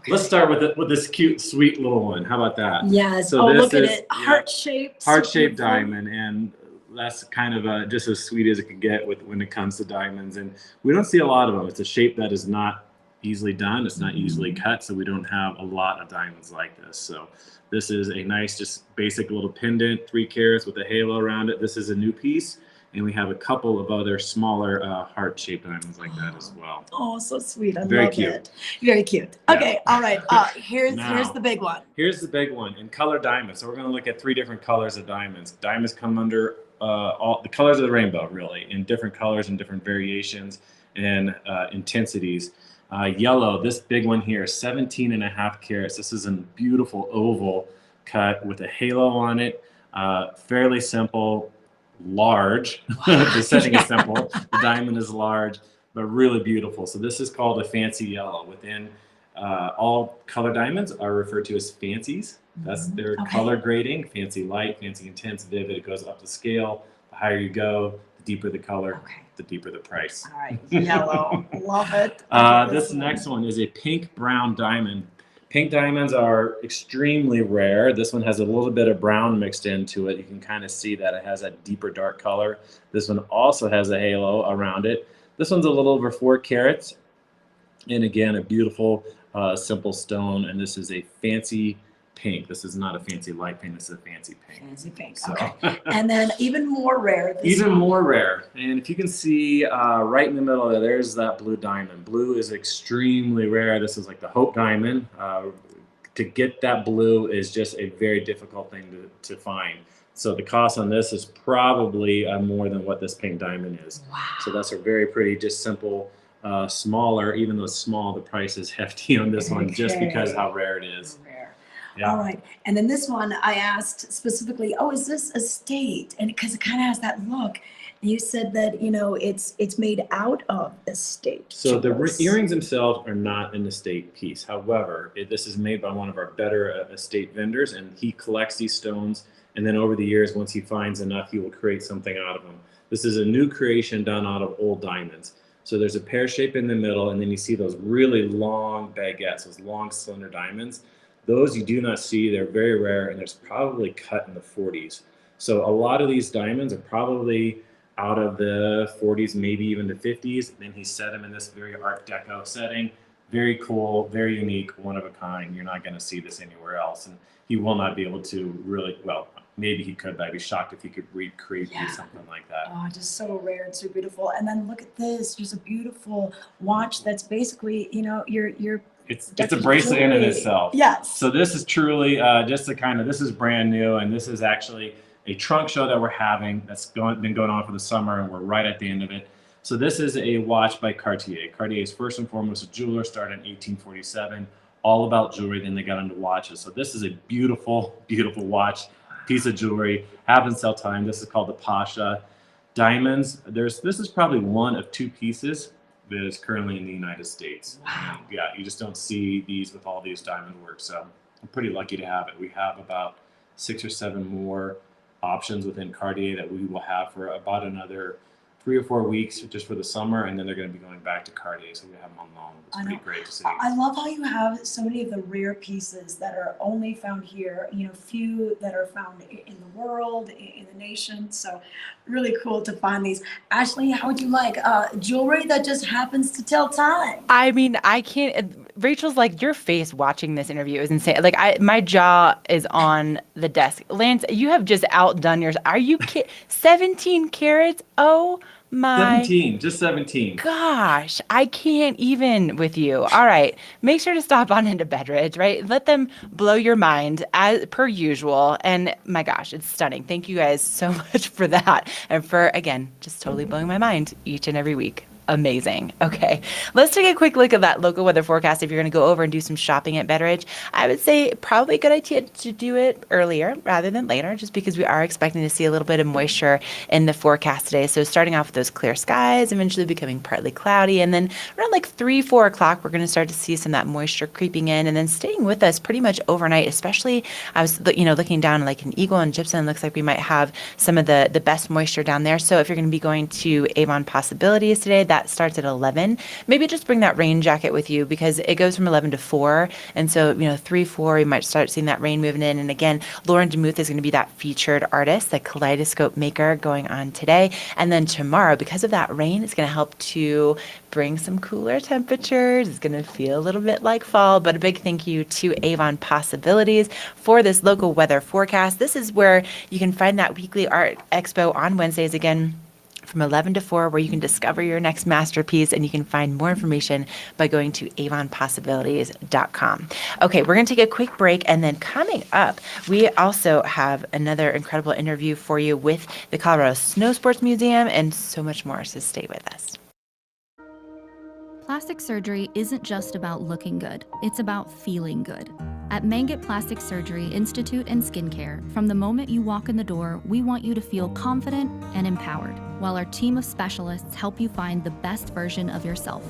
let's start with this cute, sweet little one. How about that? Yes. So look at it. Heart-shaped. Heart-shaped diamond. And that's kind of just as sweet as it can get when it comes to diamonds. And we don't see a lot of them. It's a shape that is not easily done. It's not easily cut. So we don't have a lot of diamonds like this. So this is a nice, just basic little pendant, 3 carats with a halo around it. This is a new piece. And we have a couple of other smaller heart-shaped diamonds like that as well. Oh, so sweet. I Very love cute. it. Very cute. Yeah. Okay, all right. Here's the big one. Here's the big one in color diamonds. So we're going to look at 3 different colors of diamonds. Diamonds come under all the colors of the rainbow, really, in different colors and different variations and intensities. Yellow, this big one here, 17.5 carats. This is a beautiful oval cut with a halo on it. Fairly simple. Large. The setting is simple. The diamond is large, but really beautiful. So this is called a fancy yellow. Within all color diamonds are referred to as fancies. That's their color grading. Fancy light, fancy intense, vivid. It goes up the scale. The higher you go, the deeper the color, the deeper the price. All right, yellow. Love it. This next one is a pink brown diamond. Pink diamonds are extremely rare. This one has a little bit of brown mixed into it. You can kind of see that it has a deeper dark color. This one also has a halo around it. This one's a little over 4 carats. And again, a beautiful, simple stone. And this is a fancy pink. This is not a fancy light pink. This is a fancy pink. Fancy pink. So. Okay. And then even more rare. More rare. And if you can see right in the middle there, there's that blue diamond. Blue is extremely rare. This is like the Hope diamond. To get that blue is just a very difficult thing to find. So the cost on this is probably more than what this pink diamond is. Wow. So that's a very pretty, just simple, smaller. Even though it's small, the price is hefty on this one just because how rare it is. Yeah. All right. And then this one I asked specifically, oh, is this estate? And because it kind of has that look. And you said that, it's made out of estate. So the jewels. earrings themselves are not an estate piece. However, this is made by one of our better estate vendors, and he collects these stones. And then over the years, once he finds enough, he will create something out of them. This is a new creation done out of old diamonds. So there's a pear shape in the middle, and then you see those really long baguettes, those long slender diamonds. Those you do not see. They're very rare, and there's probably cut in the 40s. So a lot of these diamonds are probably out of the 40s, maybe even the 50s. And then he set them in this very Art Deco setting. Very cool, very unique, one of a kind. You're not going to see this anywhere else. And he will not be able to really, well, maybe he could, but I'd be shocked if he could recreate something like that. Oh, just so rare and so beautiful. And then look at this. There's a beautiful watch that's basically, your It's a bracelet in and itself. Yes. So this is truly this is brand new, and this is actually a trunk show that we're having that's been going on for the summer, and we're right at the end of it. So this is a watch by Cartier. Cartier is first and foremost a jeweler, started in 1847, all about jewelry, then they got into watches. So this is a beautiful, beautiful watch, piece of jewelry, haven't sell time. This is called the Pasha. Diamonds, this is probably one of two pieces that is currently in the United States. Wow. Yeah, you just don't see these with all these diamond work. So I'm pretty lucky to have it. We have about 6 or 7 more options within Cartier that we will have for about another 3 or 4 weeks just for the summer, and then they're going to be going back to Cartier, so we have them on loan. It's pretty great to see. I love how you have so many of the rare pieces that are only found here, few that are found in the world, in the nation. So really cool to find these. Ashley, how would you like jewelry that just happens to tell time? I mean, I can't. Rachel's like, your face watching this interview is insane. Like, my jaw is on the desk. Lance, you have just outdone yours. Are you kidding? 17 carats? Oh my. 17, just 17. Gosh, I can't even with you. All right, make sure to stop on into Betteridge, right? Let them blow your mind as per usual. And my gosh, it's stunning. Thank you guys so much for that. And for, again, just totally blowing my mind each and every week. Amazing. Okay, let's take a quick look at that local weather forecast. If you're going to go over and do some shopping at Betteridge, I would say probably a good idea to do it earlier rather than later, just because we are expecting to see a little bit of moisture in the forecast today. So starting off with those clear skies, eventually becoming partly cloudy, and then around like 3-4 o'clock, we're going to start to see some of that moisture creeping in and then staying with us pretty much overnight. Especially, I was looking down like an Eagle and Gypsum, looks like we might have some of the best moisture down there. So if you're going to be going to Avon Possibilities today, that starts at 11. Maybe just bring that rain jacket with you because it goes from 11 to 4. And so, 3, 4, you might start seeing that rain moving in. And again, Lauren Demuth is going to be that featured artist, the kaleidescope maker going on today. And then tomorrow, because of that rain, it's going to help to bring some cooler temperatures. It's going to feel a little bit like fall, but a big thank you to Avon Possibilities for this local weather forecast. This is where you can find that weekly art expo on Wednesdays again, from 11 to 4, where you can discover your next masterpiece, and you can find more information by going to avonpossibilities.com. Okay, we're going to take a quick break, and then coming up, we also have another incredible interview for you with the Colorado Snowsports Museum and so much more, so stay with us. Plastic surgery isn't just about looking good, it's about feeling good. At Mangett Plastic Surgery Institute and Skincare, from the moment you walk in the door, we want you to feel confident and empowered, while our team of specialists help you find the best version of yourself.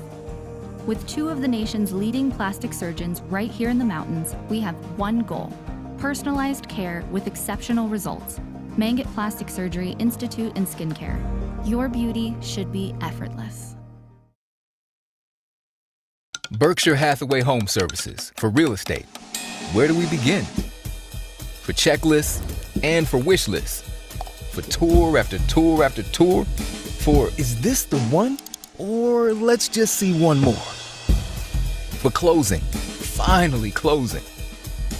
With 2 of the nation's leading plastic surgeons right here in the mountains, we have one goal: personalized care with exceptional results. Mangett Plastic Surgery Institute and Skincare. Your beauty should be effortless. Berkshire Hathaway Home Services for real estate. Where do we begin? For checklists and for wish lists. For tour after tour after tour. For is this the one? Or let's just see one more. For closing. Finally closing.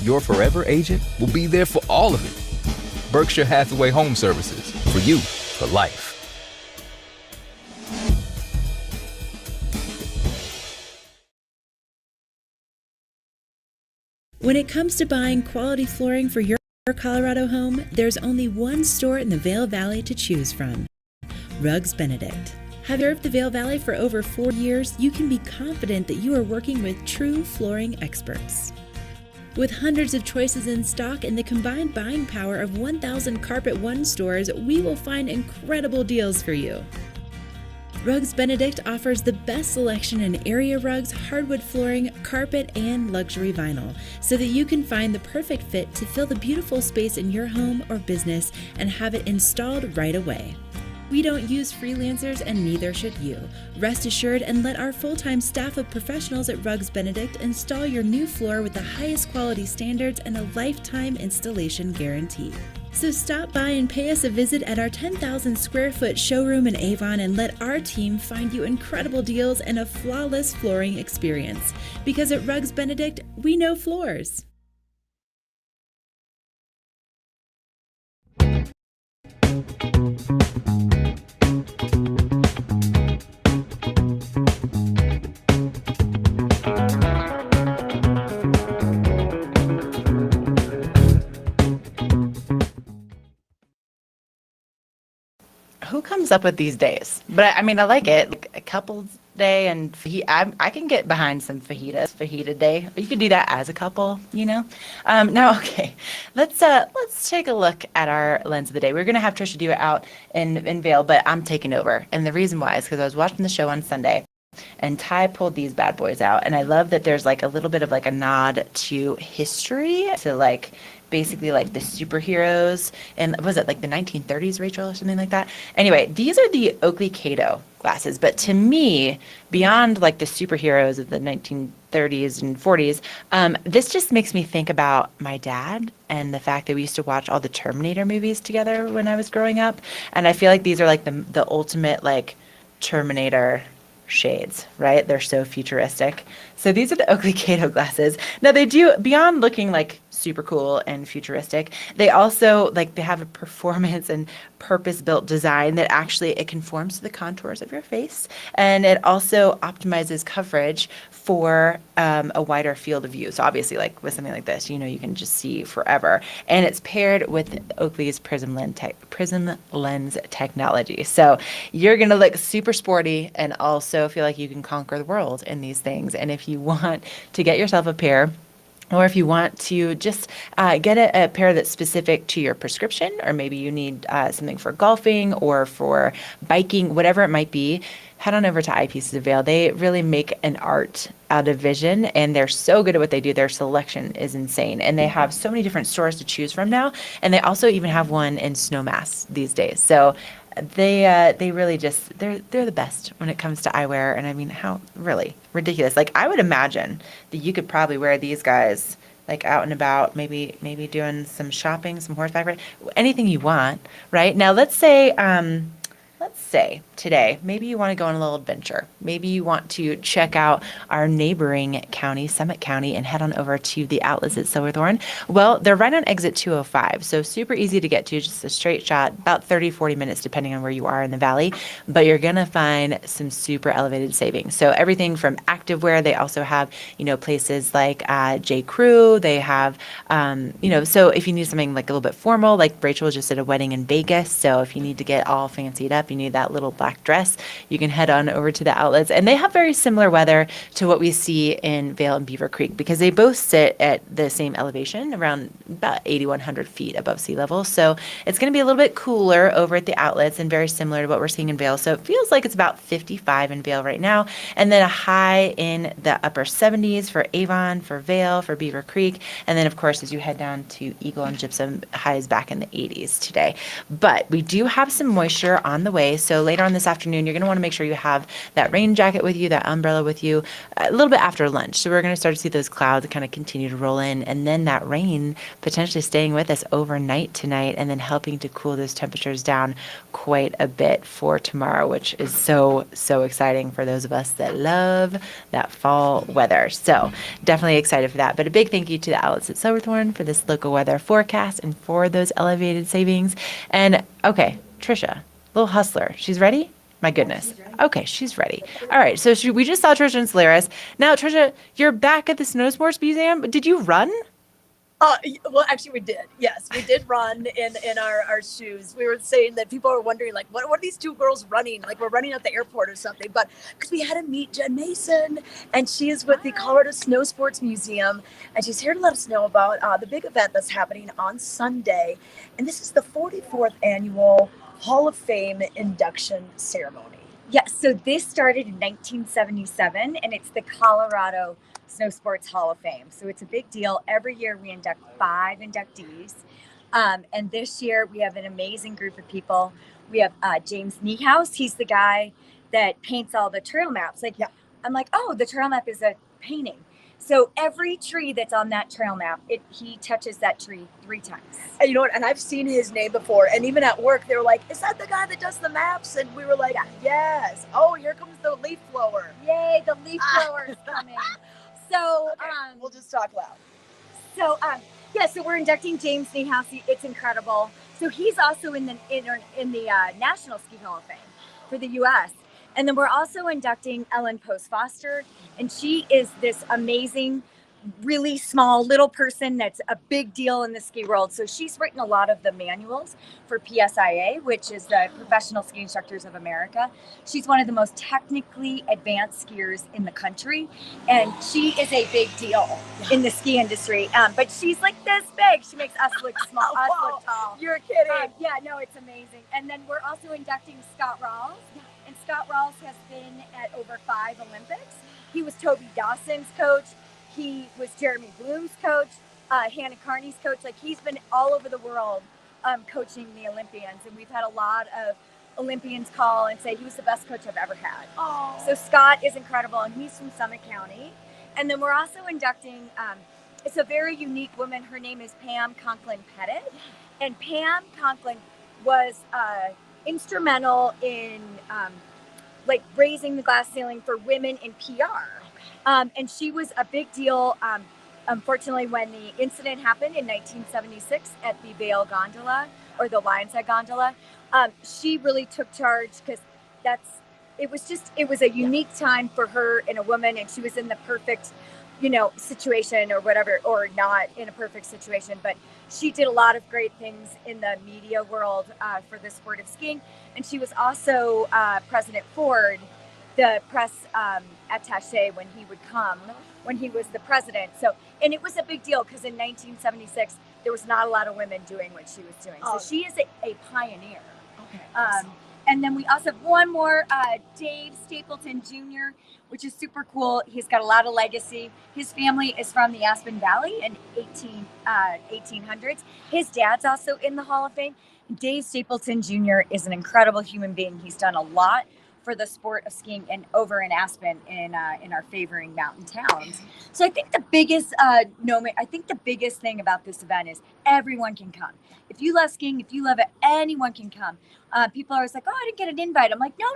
Your forever agent will be there for all of it. Berkshire Hathaway Home Services. For you, for life. When it comes to buying quality flooring for your Colorado home, there's only one store in the Vail Valley to choose from: Rugs Benedict. Having served the Vail Valley for over 4 years, you can be confident that you are working with true flooring experts. With hundreds of choices in stock and the combined buying power of 1,000 Carpet One stores, we will find incredible deals for you. Rugs Benedict offers the best selection in area rugs, hardwood flooring, carpet, and luxury vinyl, so that you can find the perfect fit to fill the beautiful space in your home or business and have it installed right away. We don't use freelancers, and neither should you. Rest assured and let our full-time staff of professionals at Rugs Benedict install your new floor with the highest quality standards and a lifetime installation guarantee. So stop by and pay us a visit at our 10,000 square foot showroom in Avon and let our team find you incredible deals and a flawless flooring experience. Because at Rugs Benedict, we know floors. Who comes up with these days? But I mean, I like it. Like a couple's day, and I can get behind some fajita day. You could do that as a couple, you know. Now, okay, let's take a look at our lens of the day. We're gonna have Tricia do it out in Vail, but I'm taking over, and the reason why is because I was watching the show on Sunday, and Ty pulled these bad boys out, and I love that there's like a little bit of like a nod to history, to like basically like the superheroes, and was it like the 1930s, Rachel, or something like that? Anyway, these are the Oakley Cato glasses, but to me, beyond like the superheroes of the 1930s and 40s, this just makes me think about my dad and the fact that we used to watch all the Terminator movies together when I was growing up, and I feel like these are like the ultimate like Terminator shades, right? They're so futuristic. So these are the Oakley Cato glasses. Now they do, beyond looking like super cool and futuristic, they also like they have a performance and purpose-built design that actually it conforms to the contours of your face, and it also optimizes coverage for a wider field of view. So obviously, like with something like this, you know, you can just see forever, and it's paired with Oakley's prism lens technology. So you're gonna look super sporty and also feel like you can conquer the world in these things. And if you want to get yourself a pair, or if you want to just get a pair that's specific to your prescription, or maybe you need something for golfing or for biking, whatever it might be, head on over to Eyepieces of Vail. They really make an art out of vision, and they're so good at what they do. Their selection is insane, and they have so many different stores to choose from now, and they also even have one in Snowmass these days. So they really just they're the best when it comes to eyewear. And I mean, how really ridiculous. Like I would imagine that you could probably wear these guys like out and about, maybe doing some shopping, some horseback riding, anything you want, right? Now let's say today, maybe you want to go on a little adventure. Maybe you want to check out our neighboring county, Summit County, and head on over to the outlets at Silverthorne. Well, they're right on exit 205, so super easy to get to, just a straight shot, about 30, 40 minutes depending on where you are in the valley, but you're going to find some super elevated savings. So everything from activewear, they also have, you know, places like J. Crew, they have, you know, so if you need something like a little bit formal, like Rachel was just at a wedding in Vegas, so if you need to get all fancied up, you need that little black dress, you can head on over to the outlets. And they have very similar weather to what we see in Vail and Beaver Creek, because they both sit at the same elevation, around about 8,100 feet above sea level. So it's going to be a little bit cooler over at the outlets and very similar to what we're seeing in Vail. So it feels like it's about 55 in Vail right now, and then a high in the upper 70s for Avon, for Vail, for Beaver Creek. And then, of course, as you head down to Eagle and Gypsum, highs back in the 80s today. But we do have some moisture on the way. So later on this afternoon, you're going to want to make sure you have that rain jacket with you, that umbrella with you, a little bit after lunch. So we're going to start to see those clouds kind of continue to roll in, and then that rain potentially staying with us overnight tonight, and then helping to cool those temperatures down quite a bit for tomorrow, which is so exciting for those of us that love that fall weather. So definitely excited for that. But a big thank you to the outlets at Silverthorne for this local weather forecast and for those elevated savings. And okay, Tricia, little hustler, she's ready? My goodness. Okay, she's ready. All right, so we just saw Tricia and Solaris. Now, Tricia, you're back at the Snowsports Museum. Did you run? Well, actually, we did. Yes, we did run in our shoes. We were saying that people were wondering, like, what are these two girls running? Like, we're running at the airport or something. But because we had to meet Jen Mason, and she is with the Colorado Snowsports Museum, and she's here to let us know about the big event that's happening on Sunday. And this is the 44th annual Hall of Fame induction ceremony. Yes, so this started in 1977, and it's the Colorado Snowsports Hall of Fame. So it's a big deal. Every year we induct 5 inductees. And this year we have an amazing group of people. We have James Niehaus. He's the guy that paints all the trail maps. Like, I'm like, oh, the trail map is a painting. So every tree that's on that trail map, he touches that tree 3 times. And you know what? And I've seen his name before. And even at work, they were like, is that the guy that does the maps? And we were like, yes. Oh, here comes the leaf blower. Yay, the leaf blower is coming. So okay, we'll just talk loud. So so we're inducting James Niehaus. It's incredible. So he's also in the National Ski Hall of Fame for the U.S. And then we're also inducting Ellen Post Foster, and she is this amazing, really small little person that's a big deal in the ski world. So she's written a lot of the manuals for PSIA, which is the Professional Ski Instructors of America. She's one of the most technically advanced skiers in the country, and she is a big deal in the ski industry. But she's like this big. She makes us look small, us look tall. You're kidding. Yeah, no, it's amazing. And then we're also inducting Scott Rawls. And Scott Rawls has been at over 5 Olympics. He was Toby Dawson's coach. He was Jeremy Bloom's coach, Hannah Carney's coach. Like, he's been all over the world coaching the Olympians. And we've had a lot of Olympians call and say he was the best coach I've ever had. Oh. So Scott is incredible, and he's from Summit County. And then we're also inducting, it's a very unique woman. Her name is Pam Conklin-Pettit. And Pam Conklin was instrumental in like raising the glass ceiling for women in PR. And she was a big deal. Unfortunately, when the incident happened in 1976 at the Vail Gondola, or the Lion's Head Gondola, she really took charge, because it was a unique time for her and a woman, and she was in the perfect, situation or whatever, or not in a perfect situation, but she did a lot of great things in the media world for the sport of skiing. And she was also President Ford, the press attaché, when he was the president. So, and it was a big deal, because in 1976, there was not a lot of women doing what she was doing. So she is a pioneer. Okay. Awesome. And then we also have one more, Dave Stapleton Jr., which is super cool. He's got a lot of legacy. His family is from the Aspen Valley in 1800s. His dad's also in the Hall of Fame. Dave Stapleton Jr. is an incredible human being. He's done a lot for the sport of skiing and over in Aspen in our favoring mountain towns. So I think the biggest biggest thing about this event is everyone can come. If you love skiing, if you love it, anyone can come. People are always like, oh, I didn't get an invite. I'm like, no.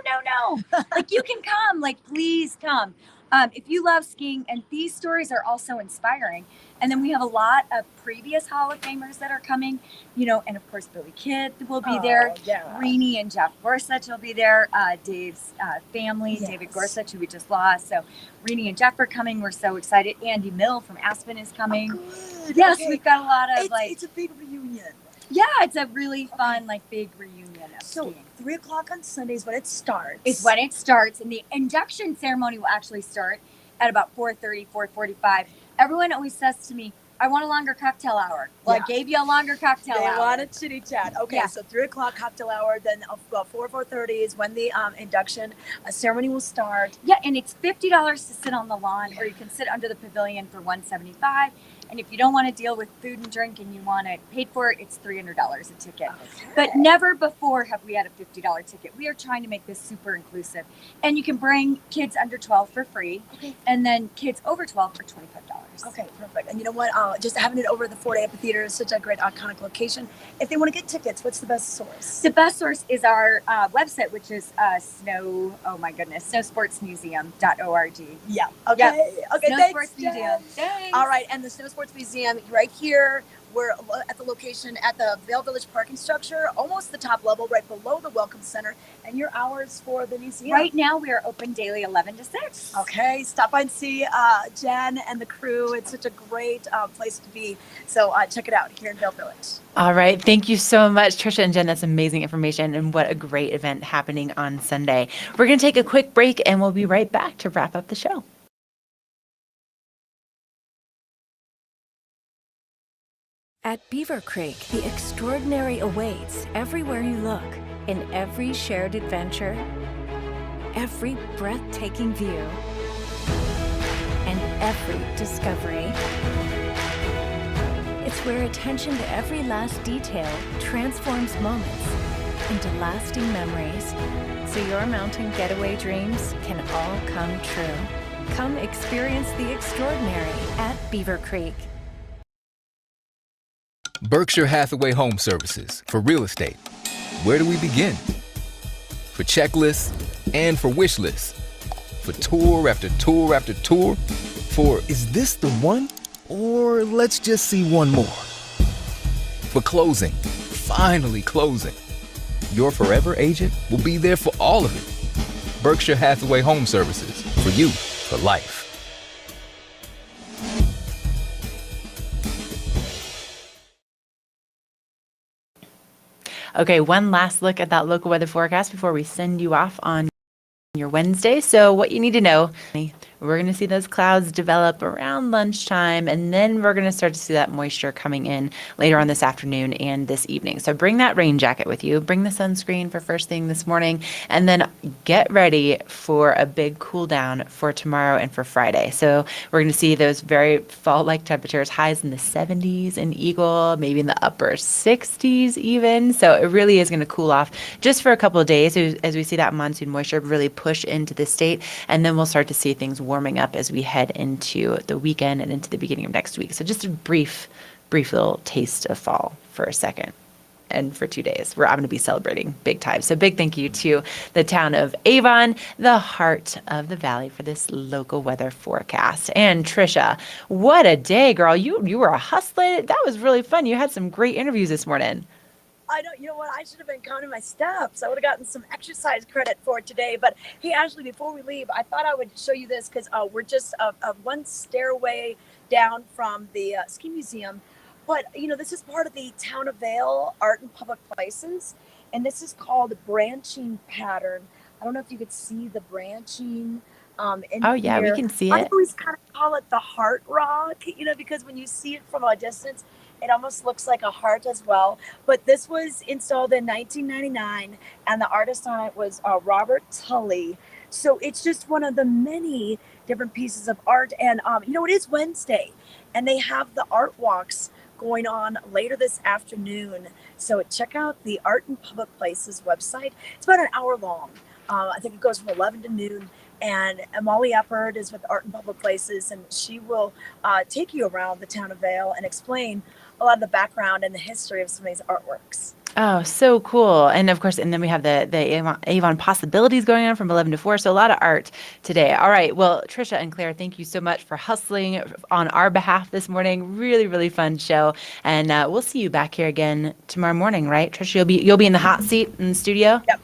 Like, you can come. Like, please come. If you love skiing, and these stories are also inspiring. And then we have a lot of previous Hall of Famers that are coming, and of course, Billy Kidd will be there. Yeah. Renee and Jeff Gorsuch will be there. Dave's family, Yes. David Gorsuch, who we just lost. So Renee and Jeff are coming. We're so excited. Andy Mill from Aspen is coming. Good. Yes, Okay. we've got a lot of It's a big reunion. yeah, it's a really fun, big reunion of So skiing. 3:00 on Sundays when it starts. Is when it starts, and the induction ceremony will actually start at about 4:30, 4:45. Everyone always says to me, I want a longer cocktail hour. Well, Yeah. I gave you a longer cocktail They hour. want a chitty chat. Okay, Yeah. so 3:00 cocktail hour. Then about 4:30 is when the induction ceremony will start. Yeah, and it's $50 to sit on the lawn, or you can sit under the pavilion for $175. And if you don't want to deal with food and drink and you want it paid for, it's $300 a ticket. Okay. But never before have we had a $50 ticket. We are trying to make this super inclusive. And you can bring kids under 12 for free, Okay. and then kids over 12 for $25. Okay, perfect. And you know what? Just having it over at the Ford Ampitheatre is such a great iconic location. If they want to get tickets, what's the best source? The best source is our website, which is snowsportsmuseum.org. Yeah. Okay. Yep. Okay. Snowsports Thanks, Museum. Jen. Thanks. All right, and the Snowsports Museum right here We're at the location at the Vail Village parking structure, almost the top level, right below the Welcome Center. And your hours for the museum? Right now, we are open daily 11 to 6. Okay, stop by and see Jen and the crew. It's such a great place to be. So check it out here in Vail Village. All right. Thank you so much, Tricia and Jen. That's amazing information, and what a great event happening on Sunday. We're going to take a quick break, and we'll be right back to wrap up the show. At Beaver Creek, the extraordinary awaits everywhere you look, in every shared adventure, every breathtaking view, and every discovery. It's where attention to every last detail transforms moments into lasting memories, so your mountain getaway dreams can all come true. Come experience the extraordinary at Beaver Creek. Berkshire Hathaway Home Services for real estate. Where do we begin? For checklists and for wish lists. For tour after tour after tour. For is this the one? Or let's just see one more. For closing. Finally closing. Your forever agent will be there for all of it. Berkshire Hathaway Home Services. For you, for life. Okay, one last look at that local weather forecast before we send you off on your Wednesday. So what you need to know, we're going to see those clouds develop around lunchtime, and then we're going to start to see that moisture coming in later on this afternoon and this evening. So bring that rain jacket with you, bring the sunscreen for first thing this morning, and then get ready for a big cool down for tomorrow and for Friday. So we're going to see those very fall-like temperatures, highs in the 70s in Eagle, maybe in the upper 60s even. So it really is going to cool off just for a couple of days as we see that monsoon moisture really push into the state, and then we'll start to see things warming up as we head into the weekend and into the beginning of next week. So just a brief little taste of fall for a second. And for 2 days, where I'm going to be celebrating big time. So big thank you to the town of Avon, the heart of the valley, for this local weather forecast. And Tricia, what a day, girl. You were hustling. That was really fun. You had some great interviews this morning. I know, you know what? I should have been counting my steps. I would have gotten some exercise credit for today. But hey, Ashley, before we leave, I thought I would show you this because we're just one stairway down from the ski museum. But, you know, this is part of the Town of Vail Art and Public Places. And this is called branching pattern. I don't know if you could see the branching. Oh, yeah, here. we can see it. I always kind of call it the heart rock, you know, because when you see it from a distance, it almost looks like a heart as well. But this was installed in 1999, and the artist on it was Robert Tully. So it's just one of the many different pieces of art. And, you know, it is Wednesday, and they have the art walks going on later this afternoon. So check out the Art and Public Places website. It's about an hour long. I think it goes from 11 to noon. And Molly Eppard is with Art and Public Places, and she will take you around the town of Vail and explain a lot of the background and the history of some of these artworks. Oh, so cool. And of course, and then we have the Avon Possibilities going on from 11 to 4. So a lot of art today. All right. Well, Tricia and Claire, thank you so much for hustling on our behalf this morning. Really, really fun show. And we'll see you back here again tomorrow morning, right? Tricia, you'll be in the hot seat in the studio? Yep.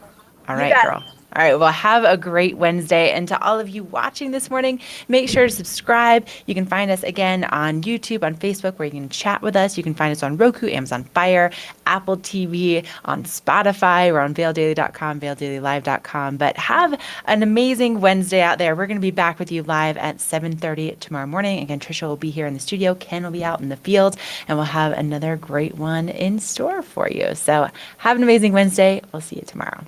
All right, girl. All right, well, have a great Wednesday. And to all of you watching this morning, make sure to subscribe. You can find us again on YouTube, on Facebook, where you can chat with us. You can find us on Roku, Amazon Fire, Apple TV, on Spotify. We're on VailDaily.com, VailDailyLive.com. But have an amazing Wednesday out there. We're going to be back with you live at 7:30 tomorrow morning. Again, Tricia will be here in the studio. Ken will be out in the field. And we'll have another great one in store for you. So have an amazing Wednesday. We'll see you tomorrow.